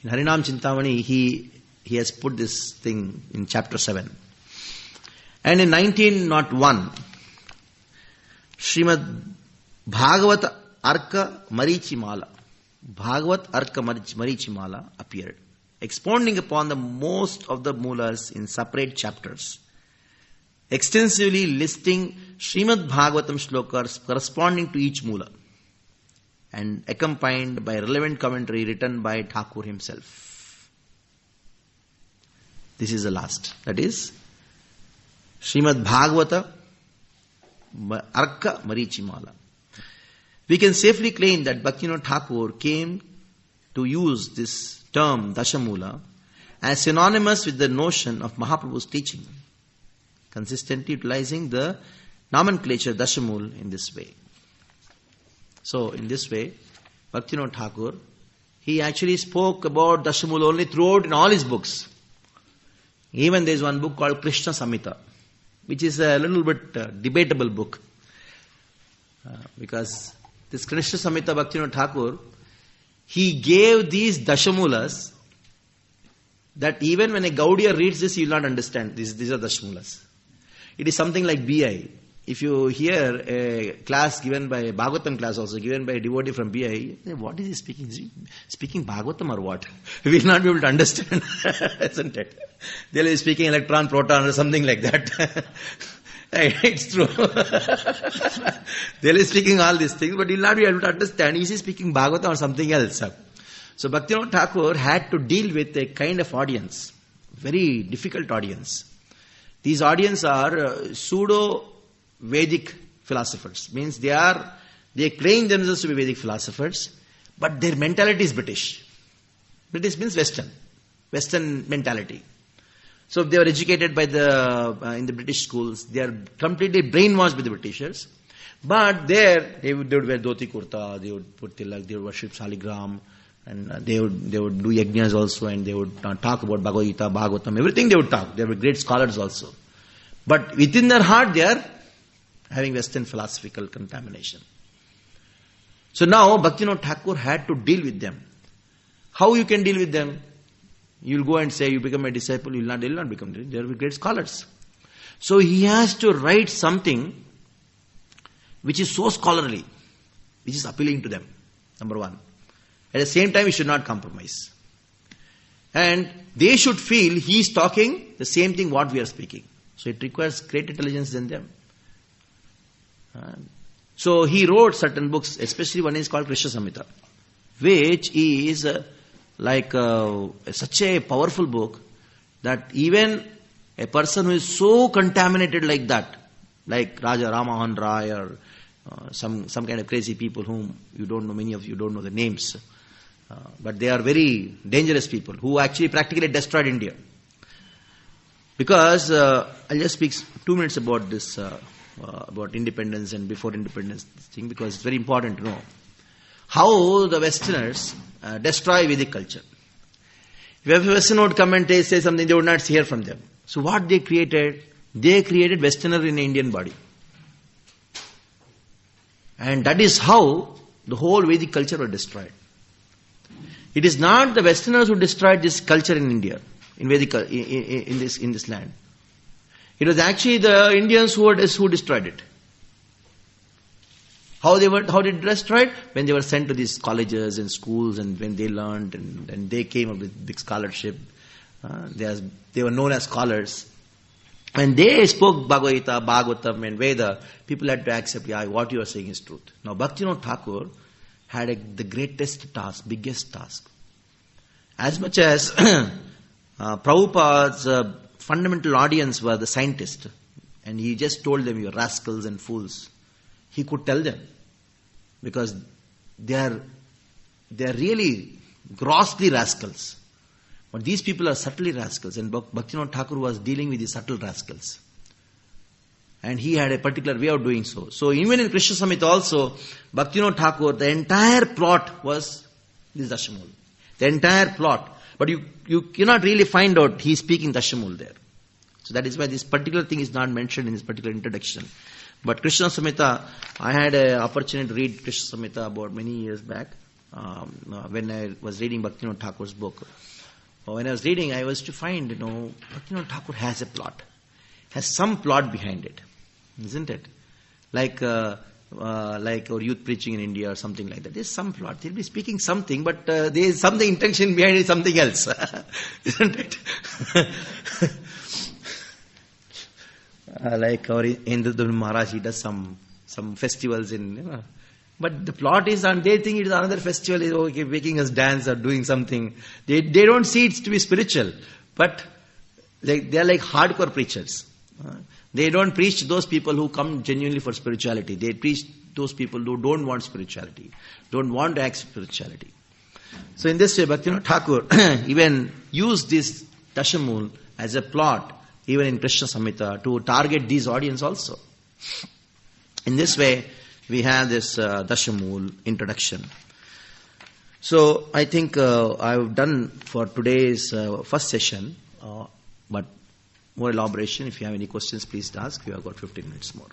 In Harinam Chintamani, he has put this thing in chapter 7. And in 1901, Srimad Bhagavat Arka Marichimala appeared, expounding upon the most of the mulas in separate chapters. extensively listing Srimad Bhagavatam shlokas corresponding to each mula and accompanied by relevant commentary written by Thakur himself. This is the last. That is Srimad Bhagavata Arka Marichimala. We can safely claim that Bhaktivinoda Thakur came to use this term DasaMula as synonymous with the notion of Mahaprabhu's teaching, consistently utilizing the nomenclature DasaMula in this way. So, in this way, Bhaktivinoda Thakur, he actually spoke about DasaMula only throughout in all his books. Even there is one book called Krishna Samhita, which is a little bit debatable book. Because this Krishna Samhita Bhaktivinoda Thakur, he gave these DasaMulas that even when a Gaudiya reads this, he will not understand. These are DasaMulas. It is something like BI. If you hear a class given by, Bhagavatam class also, given by a devotee from BI, what is he speaking? Is he speaking Bhagavatam or what? We will not be able to understand, isn't it? They will be speaking electron, proton or something like that. It's true. They will be speaking all these things, but you will not be able to understand. Is he speaking Bhagavatam or something else? So Bhaktivinoda Thakur had to deal with a kind of audience, very difficult audience. These audience are pseudo-Vedic philosophers. Means they claim themselves to be Vedic philosophers, but their mentality is British. British means Western mentality. So if they were educated by in the British schools, they are completely brainwashed by the Britishers. But there, they would wear dhoti kurta, they would put tilak, they would worship Shaligram, and they would do yajnas also, and they would talk about Bhagavad Gita, Bhagavatam, everything they would talk. They were great scholars also. But within their heart, they are having Western philosophical contamination. So now, Bhaktivinoda Thakur had to deal with them. How you can deal with them? You will go and say, you become a disciple, they will not become, they will be great scholars. So he has to write something which is so scholarly, which is appealing to them, number one. At the same time, he should not compromise. And they should feel he is talking the same thing what we are speaking. So it requires great intelligence in them. So he wrote certain books, especially one is called Krishna Samhita, which is such a powerful book that even a person who is so contaminated like that, like Raja Ramamohan Rai or some kind of crazy people whom you don't know, many of you don't know the names, but they are very dangerous people who actually practically destroyed India. Because I'll just speak 2 minutes about this, about independence and before independence thing, because it's very important to know how the Westerners destroy Vedic culture. If a Westerner would come and say something, they would not hear from them. So what they created Westerner in the Indian body. And that is how the whole Vedic culture was destroyed. It is not the Westerners who destroyed this culture in India, in Vedic, in this land. It was actually the Indians who destroyed it. How did they destroy it? When they were sent to these colleges and schools, and when they learned and they came up with big scholarship, they were known as scholars. When they spoke Bhagavad Gita, Bhagavatam and Veda, people had to accept, what you are saying is truth. Now Bhaktivinoda Thakur had the greatest task, biggest task. As much as Prabhupada's fundamental audience were the scientists, and he just told them, you are rascals and fools. He could tell them, because they are really grossly rascals. But these people are subtly rascals, and Bhaktivinoda Thakur was dealing with the subtle rascals. And he had a particular way of doing so. So even in Krishna Samhita also, Bhaktivinoda Thakur, the entire plot was this DasaMula. The entire plot. But you cannot really find out he is speaking DasaMula there. So that is why this particular thing is not mentioned in this particular introduction. But Krishna Samhita, I had an opportunity to read Krishna Samhita about many years back, when I was reading Bhaktivinoda Thakur's book. When I was reading, I was to find, Bhaktivinoda Thakur has a plot. Has some plot behind it. Isn't it? Like our youth preaching in India or something like that. There's some plot. They'll be speaking something, but there is something intention behind it, something else. Isn't it? Like our Indradhan Maharaj, he does some festivals in, but the plot is, and they think it is another festival, is okay, making us dance or doing something. They don't see it to be spiritual, but they are like hardcore preachers. They don't preach to those people who come genuinely for spirituality. They preach those people who don't want spirituality, don't want to act spirituality. So in this way, Bhaktivinoda Thakur even used this DasaMula as a plot, even in Krishna Samhita, to target these audience also. In this way, we have this DasaMula introduction. So I think I've done for today's first session, but more elaboration. If you have any questions, please ask. We have got 15 minutes more.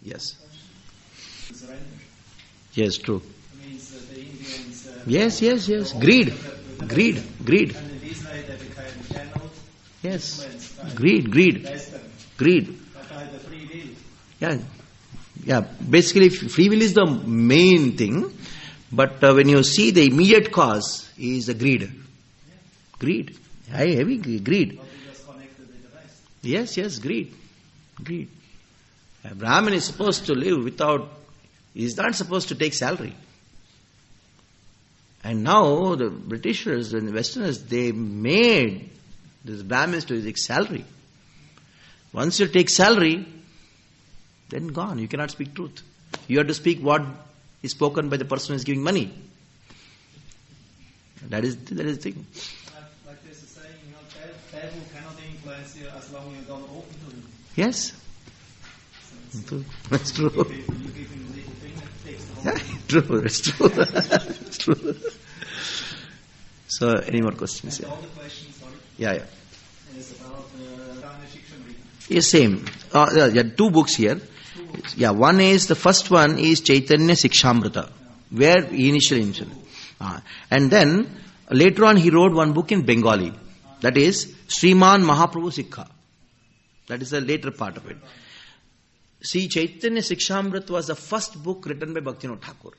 Yes. Yes, true. Yes. Greed. And in this way they became channeled. Yes. Greed. But by the free will. Yeah. Basically, free will is the main thing, but when you see the immediate cause is the greed. Heavy greed. Yes, greed. A Brahmin is supposed to live without, he is not supposed to take salary. And now the Britishers and the Westerners, they made this Brahmins to take salary. Once you take salary, then gone. You cannot speak truth. You have to speak what is spoken by the person who is giving money. That is the thing. Like there's a saying, devil cannot influence you as long as you don't open to him. Yes. So That's true. You give him a little finger, takes the whole thing. True, it's true. It's true. So, any more questions? And all the questions, sorry, Yeah. is about Dana Shikshamrita. Yes, same. There are two books here. Yeah, one is, the first one is Chaitanya Sikshamrita, where he initially mentioned. And then, later on he wrote one book in Bengali. That is, Sriman Mahaprabhu Sikha. That is the later part of it. See, Chaitanya Sikshamrita was the first book written by Bhaktivinoda Thakur.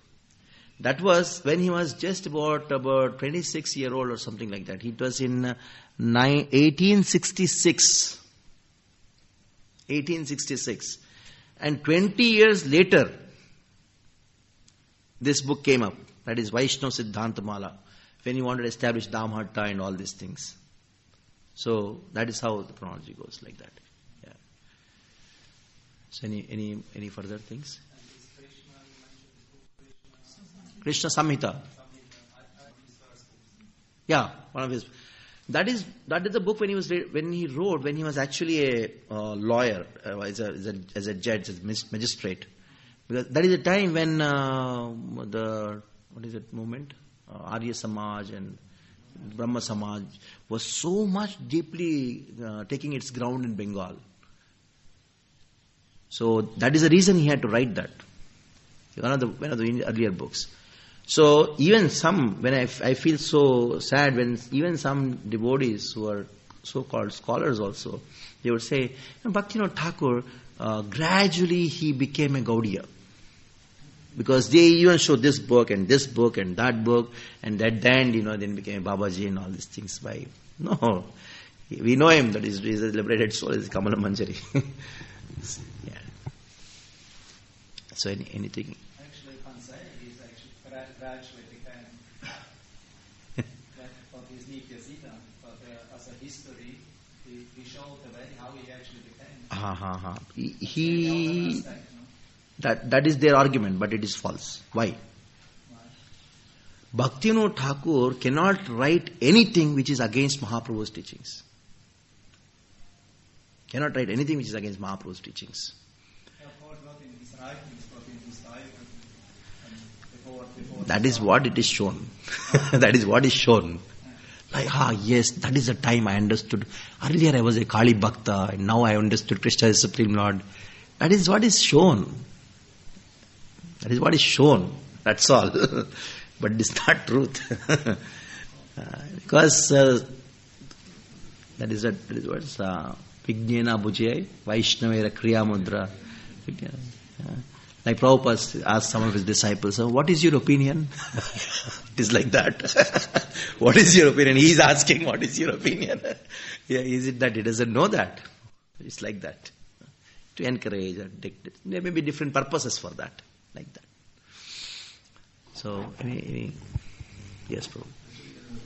That was when he was just about 26-year-old or something like that. It was in 1866. 1866. And 20 years later, this book came up. That is Vaishnava Siddhantamala, when he wanted to establish Dhamhatta and all these things. So that is how the chronology goes, like that. Yeah. So any further things? Krishna Samhita. Yeah, one of his. That is the book when he wrote when he was actually a lawyer, as a judge, as a magistrate. Because that is the time when movement, Arya Samaj and Brahma Samaj was so much deeply taking its ground in Bengal. So that is the reason he had to write that. One of the earlier books. So even when I feel so sad when even some devotees who are so-called scholars also, they would say, Bhaktivinoda Thakur, gradually he became a Gaudiya. Because they even show this book and that book, and at the end, then became Babaji and all these things. No, we know him, that he's a liberated soul, is Kamala Manjari. Yeah. So anything? Actually, you can't say he's actually gradually became what is Nitya Siddha, but as a history, he showed the way how he actually became. That is their argument, but it is false. Why? Bhaktivinoda Thakur cannot write anything which is against Mahaprabhu's teachings. Cannot write anything which is against Mahaprabhu's teachings. Of course, not in his writings, but in his life. That is what it is shown. That is what is shown. Like, yes, that is the time I understood. Earlier I was a Kali Bhakta, and now I understood Krishna is Supreme Lord. That is what is shown. That is what is shown. That's all. But it is not truth. Because that is what Vijnana Bhujyai, Vaishnavera Kriya Mudra. Like Prabhupada asked some of his disciples, what is your opinion? It is like that. What is your opinion? He is asking, what is your opinion? Yeah, is it that he doesn't know that? It's like that. to encourage. There may be different purposes for that, like that. So, yes, Prabhu.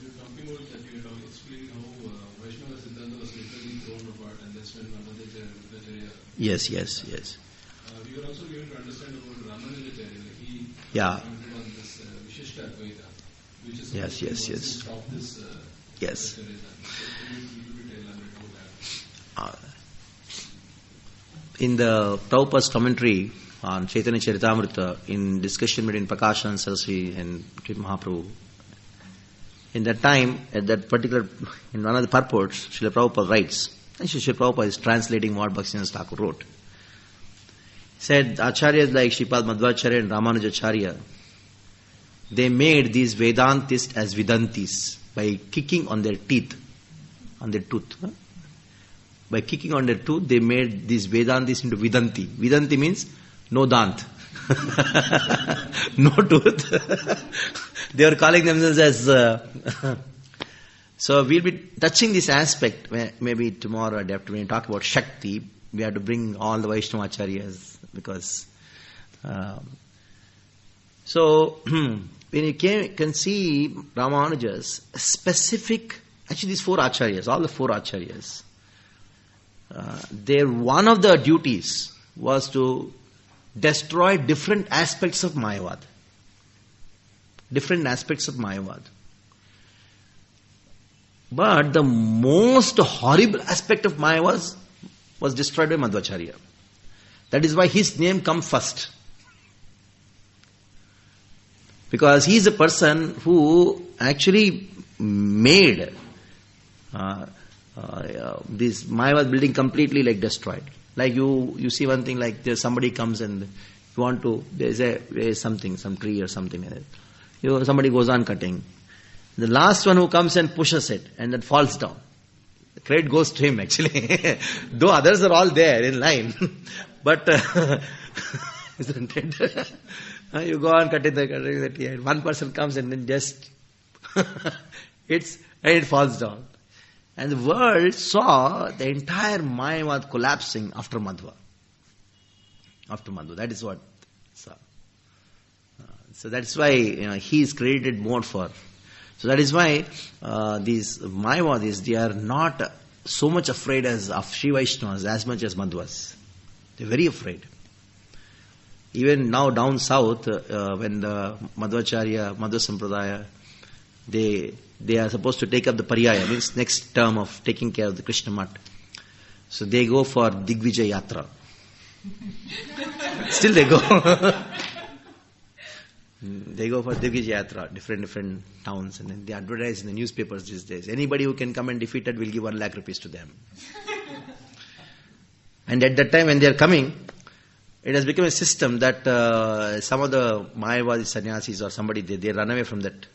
You're talking about that, you're explaining how Vaishnava Siddhanta was literally thrown apart, and that's when Ramanujacharya. Yes. We were also given to understand about Ramanujacharya. He commented on this Vishishta Advaita, which is Yes. stop this. Yes. So can you a little bit elaborate on that? In the Prabhupada's commentary on Chaitanya Charitamrita, in discussion between Prakasha and Saraswati and Mahaprabhu, in that time, at that particular, in one of the purports, Srila Prabhupada writes, and Srila Prabhupada is translating what Bhaktivinoda Thakur wrote. He said, Acharyas like Sripad Madhvacharya and Ramanujacharya, they made these Vedantists as Vedantis by kicking on their teeth, on their tooth. By kicking on their tooth, they made these Vedantis into Vedanti. Vedanti means no dant. No tooth. They are calling themselves as... So we'll be touching this aspect maybe tomorrow or day after when we talk about Shakti. We have to bring all the Vaishnava Acharyas because... So when you can see Ramanuja's specific... Actually these four Acharyas, all the four Acharyas, one of the duties was to destroy different aspects of Mayavad. Different aspects of Mayavad. But the most horrible aspect of Mayavad was destroyed by Madhvacharya. That is why his name comes first. Because he is a person who actually made this Mayavad building completely like destroyed. Like you see one thing, like there's somebody comes and you want to, there's something, some tree or something like that. Somebody goes on cutting. The last one who comes and pushes it and then falls down. The credit goes to him actually. Though others are all there in line. But isn't it? You go on cutting the tree and one person comes and then just it falls down. And the world saw the entire Mayavad collapsing after Madhva. After Madhva. That is what saw. So that's why he is credited more for. So that is why these Mayavadis, they are not so much afraid of Sri Vaishnavas as much as Madhvas. They are very afraid. Even now down south, when the Madhvacharya, Madhva Sampradaya, they are supposed to take up the Paryaya, means next term of taking care of the Krishna Mat. So they go for Digvijay Yatra. Still they go. They go for Digvijay Yatra, different towns, and then they advertise in the newspapers these days. Anybody who can come and defeat it will give 1 lakh rupees to them. And at that time when they are coming, it has become a system that some of the Mayavadi sannyasis or somebody, they run away from that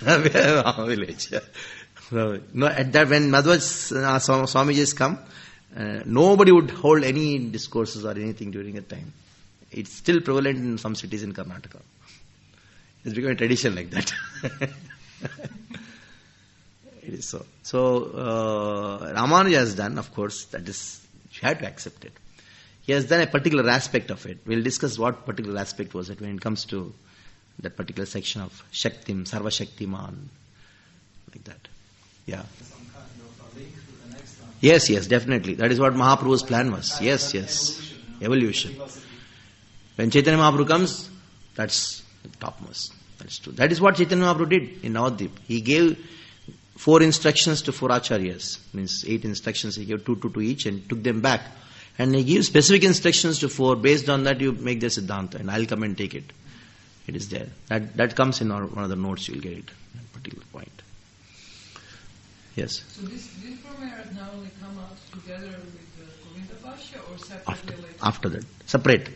village. No, at that when Madhva Swamijis come, nobody would hold any discourses or anything during that time. It's still prevalent in some cities in Karnataka. It's become a tradition like that. It is so. So Ramanuja has done, of course, that is, you have to accept it. He has done a particular aspect of it. We'll discuss what particular aspect was it when it comes to that particular section of Shaktim, Sarva Shaktiman, like that. Yeah. Some kind of a link to the next one. Yes, definitely. That is what Mahaprabhu's plan was. Yes. Evolution. When Chaitanya Mahaprabhu comes, that's the topmost. That's true. That is what Chaitanya Mahaprabhu did in Navadvip. He gave 4 instructions to 4 acharyas. Means 8 instructions. He gave 2 to each and took them back. And he gives specific instructions to 4. Based on that, you make the Siddhanta, and I'll come and take it. It is there. That comes in one of the notes. You'll get it. At a particular point. Yes. So these formulas now only come out together with the Govinda Bhashya or separately later? After that, separate.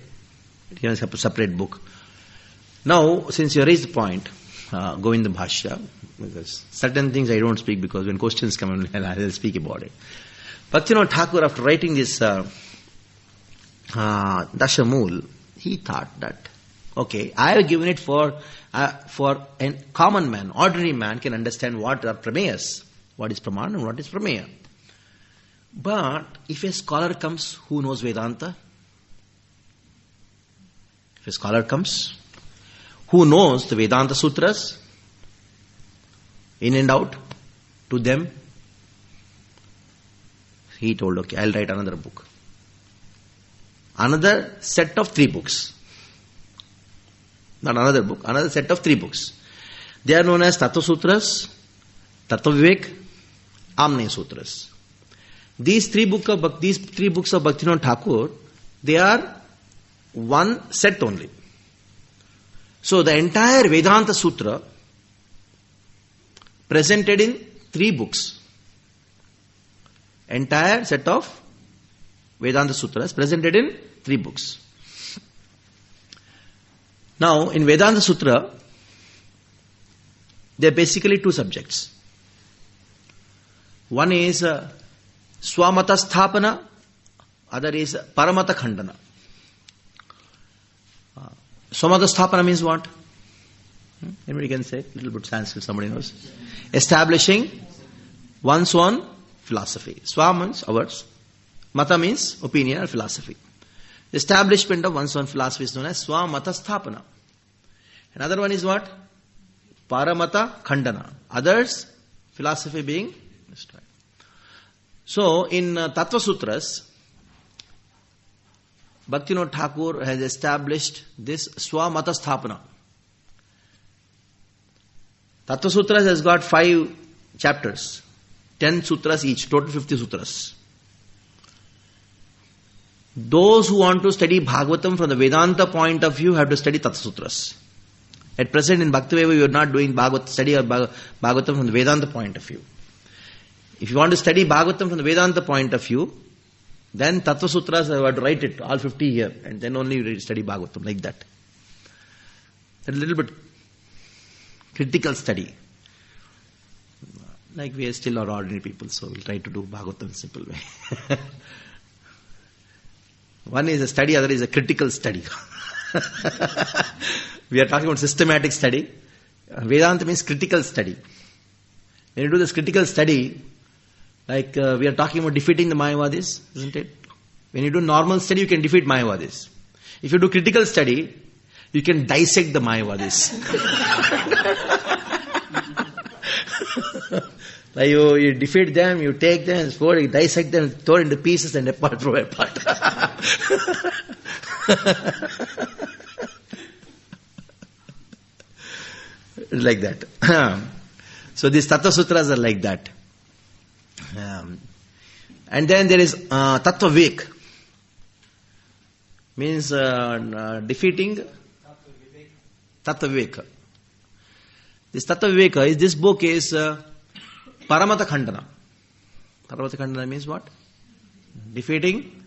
It has a separate book. Now, since you raised the point, Govinda Bhashya, because certain things I don't speak because when questions come, I'll speak about it. Bhaktivinoda Thakur, after writing this DasaMula, he thought that, okay, I have given it for a common man, ordinary man can understand what are prameyas, what is pramana and what is prameya. But if a scholar comes who knows Vedanta, if a scholar comes who knows the Vedanta Sutras in and out to them, he told, okay, I'll write another book. Another set of 3 books. Not another book, another set of 3 books. They are known as Tattva Sutras, Tattva Vivek, Amnaya Sutras. These three books of Bhaktivinoda Thakur, they are one set only. So the entire Vedanta Sutra presented in 3 books. Entire set of Vedanta Sutras presented in 3 books. Now, in Vedanta Sutra, there are basically 2 subjects. One is Swamata Sthapana, other is Paramata Khandana. Swamata Sthapana means what? Anybody can say? A little bit Sanskrit, somebody knows. Establishing one's own philosophy. Swa means ours. Mata means opinion or philosophy. The establishment of one's own philosophy is known as Swamata Sthapana. Another one is what? Paramata Khandana. Others, philosophy being destroyed. So, in Tattva Sutras, Bhaktivinoda Thakur has established this Swamata Sthapana. Tattva Sutras has got 5 chapters, 10 sutras each, total 50 sutras. Those who want to study Bhagavatam from the Vedanta point of view have to study Tattva Sutras. At present in Bhaktiveva, we are not doing study of Bhagavatam from the Vedanta point of view. If you want to study Bhagavatam from the Vedanta point of view, then Tattva Sutras, I have to write it, all 50 here, and then only you study Bhagavatam, like that. A little bit critical study. Like we are still our ordinary people, so we'll try to do Bhagavatam in simple way. One is a study, other is a critical study. We are talking about systematic study. Vedanta means critical study. When you do this critical study, like we are talking about defeating the Mayavadis, isn't it? When you do normal study, you can defeat Mayavadis. If you do critical study, you can dissect the Mayavadis. Like you defeat them, you take them, you dissect them, throw into pieces and apart from apart. Like that. So these Tattva Sutras are like that. And then there is Tattva Vivek. Means defeating Tattva Viveka. This Tattva Viveka is, this book is Paramata Khandana. Paramata Khandana means what? Defeating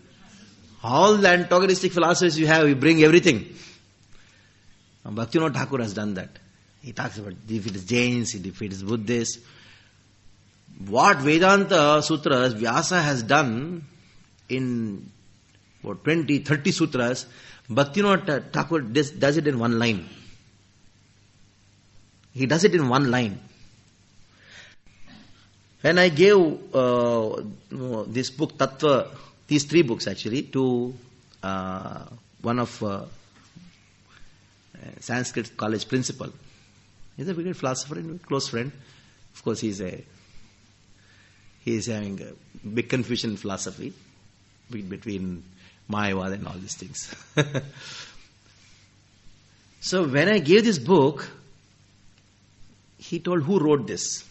all the antagonistic philosophies you have, you bring everything. Bhaktivinoda Thakur has done that. He talks about defeats Jains, he defeats Buddhists. What Vedanta Sutras Vyasa has done in 20, 30 sutras, Bhaktivinoda Thakur does it in one line. He does it in one line. When I gave this book, Tattva, these 3 books actually, to one of Sanskrit college principal, he's a very good philosopher and close friend. Of course, he is having a big confusion in philosophy between Mayavad and all these things. So when I gave this book, he told, who wrote this?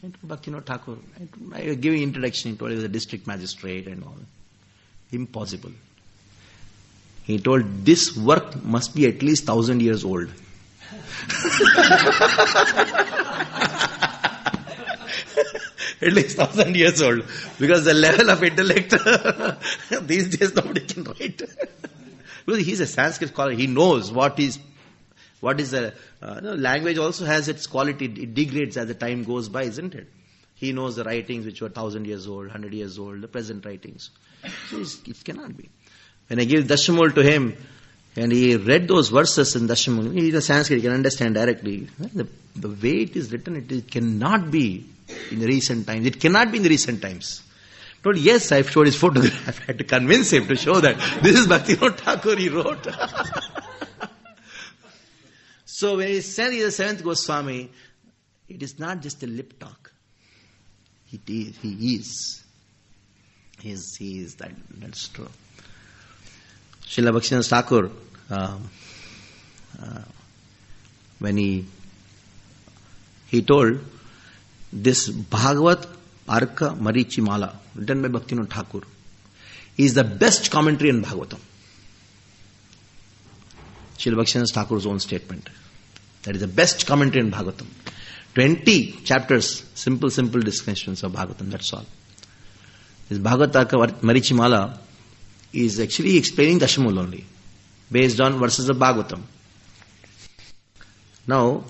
I told Bhaktivinoda Thakur. I was giving introduction. He told he was a district magistrate and all. Impossible. He told, this work must be at least 1,000 years old. At least 1,000 years old. Because the level of intellect, these days nobody can write. Because he's a Sanskrit scholar. He knows what is the language also has its quality. It degrades as the time goes by, isn't it? He knows the writings which were 1,000 years old, 100 years old, the present writings. So it cannot be. When I give DasaMula to him, and he read those verses in DasaMula, he's a Sanskrit, he can understand directly. The way it is written, it cannot be in the recent times. It cannot be in the recent times. Told, yes, I've showed his photograph. I had to convince him to show that this is Bhaktivinoda Thakur, he wrote. So when he said he is the seventh Goswami, it is not just a lip talk. He is. He is that. That's true. Srila Bhaktivinoda Thakur, when he told this Bhagavat Arka Marichi Mala, written by Bhaktivinoda Thakur, is the best commentary on Bhagavatam. Srila Bhaktivinoda Thakur's own statement. That is the best commentary on Bhagavatam. 20 chapters, simple discussions of Bhagavatam, that's all. This Bhagavat Arka Marichi Mala is actually explaining DasaMula only, based on verses of Bhagavatam. Now,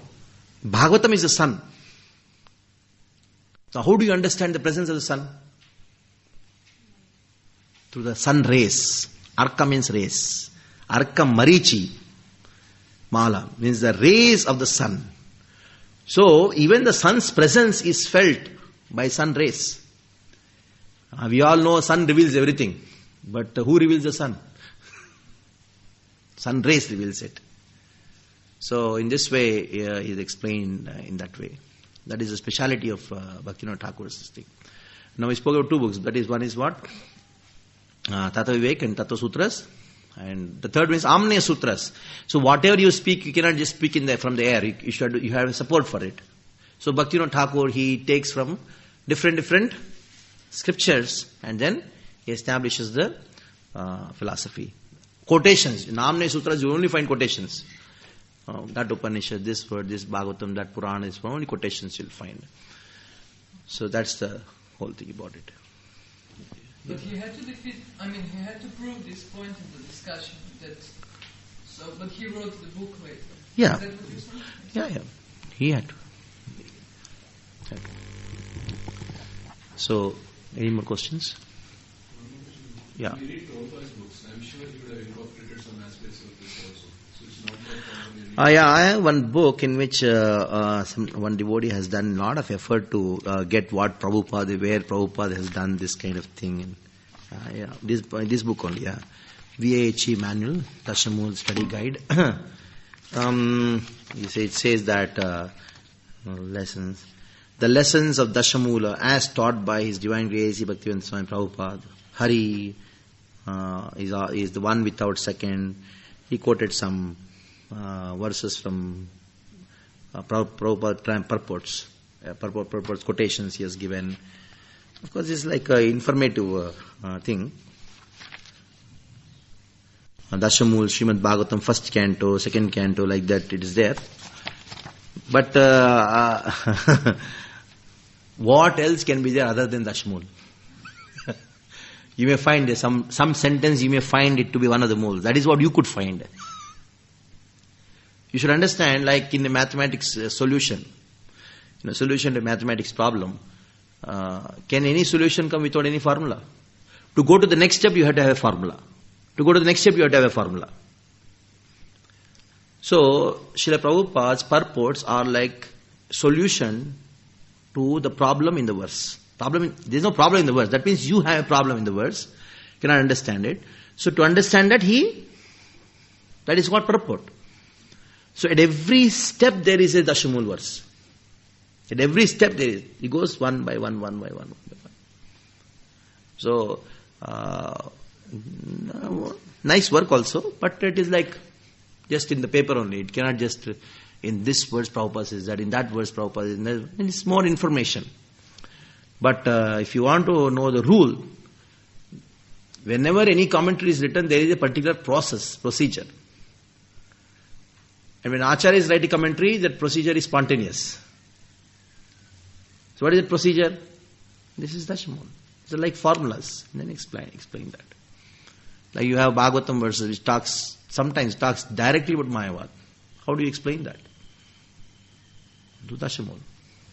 Bhagavatam is the sun. So how do you understand the presence of the sun? Through the sun rays. Arka means rays. Arka Marichi Mala means the rays of the sun. So even the sun's presence is felt by sun rays. We all know sun reveals everything. But who reveals the sun? Sun rays reveals it. So in this way, it is explained in that way. That is the speciality of Bhaktivinoda Thakur's thing. Now we spoke about two books. That is, one is what? Tattva Vivek and Tattva Sutras. And the third one is Amnaya Sutras. So whatever you speak, you cannot just speak from the air. You have a support for it. So Bhaktivinoda Thakur, he takes from different scriptures and then he establishes the philosophy. Quotations. In Amnaya Sutras, you only find quotations. That Upanishad, this word, this Bhagavatam, that Purana, is only quotations you'll find. So that's the whole thing about it. But he had to he had to prove this point in the discussion. But he wrote the book later. Yeah. Is that what you're saying? Yeah. He had to. So, any more questions? Yeah. When you read Prabhupada's books, I'm sure he would have incorporated some aspects of this also. So it's not that I have one book in which one devotee has done a lot of effort to get what Prabhupada, where Prabhupada has done this kind of thing. This book only, VAHE Manual, DasaMula Study Guide. It says that lessons. The lessons of DasaMula as taught by His Divine Grace Bhaktivedanta Swami Prabhupada. Hari is the one without second. He quoted some verses from Prabhupada purports. Purports, quotations he has given. Of course, it's like an informative thing. DasaMula, Srimad Bhagavatam, first canto, second canto, like that, it is there. But what else can be there other than DasaMula? You may find some sentence, you may find it to be one of the mulas. That is what you could find. You should understand, like in the mathematics solution, solution to a mathematics problem, can any solution come without any formula? To go to the next step, you have to have a formula. To go to the next step, you have to have a formula. So, Srila Prabhupada's purports are like solution to the problem in the verse. There's no problem in the verse. That means you have a problem in the verse. You cannot understand it. So to understand that, that is what purport. So at every step there is a DasaMula verse. At every step there is. It goes one by one. So, nice work also, but it is like just in the paper only. It cannot just, in this verse Prabhupada says that, in that verse Prabhupada says that. It's more information. But if you want to know the rule, whenever any commentary is written, there is a particular procedure. And when Acharya is writing commentary, that procedure is spontaneous. So what is the procedure? This is DasaMula. It's like formulas. And then explain that. Like you have Bhagavatam verses which sometimes talks directly about Mayavad. How do you explain that? Do DasaMula.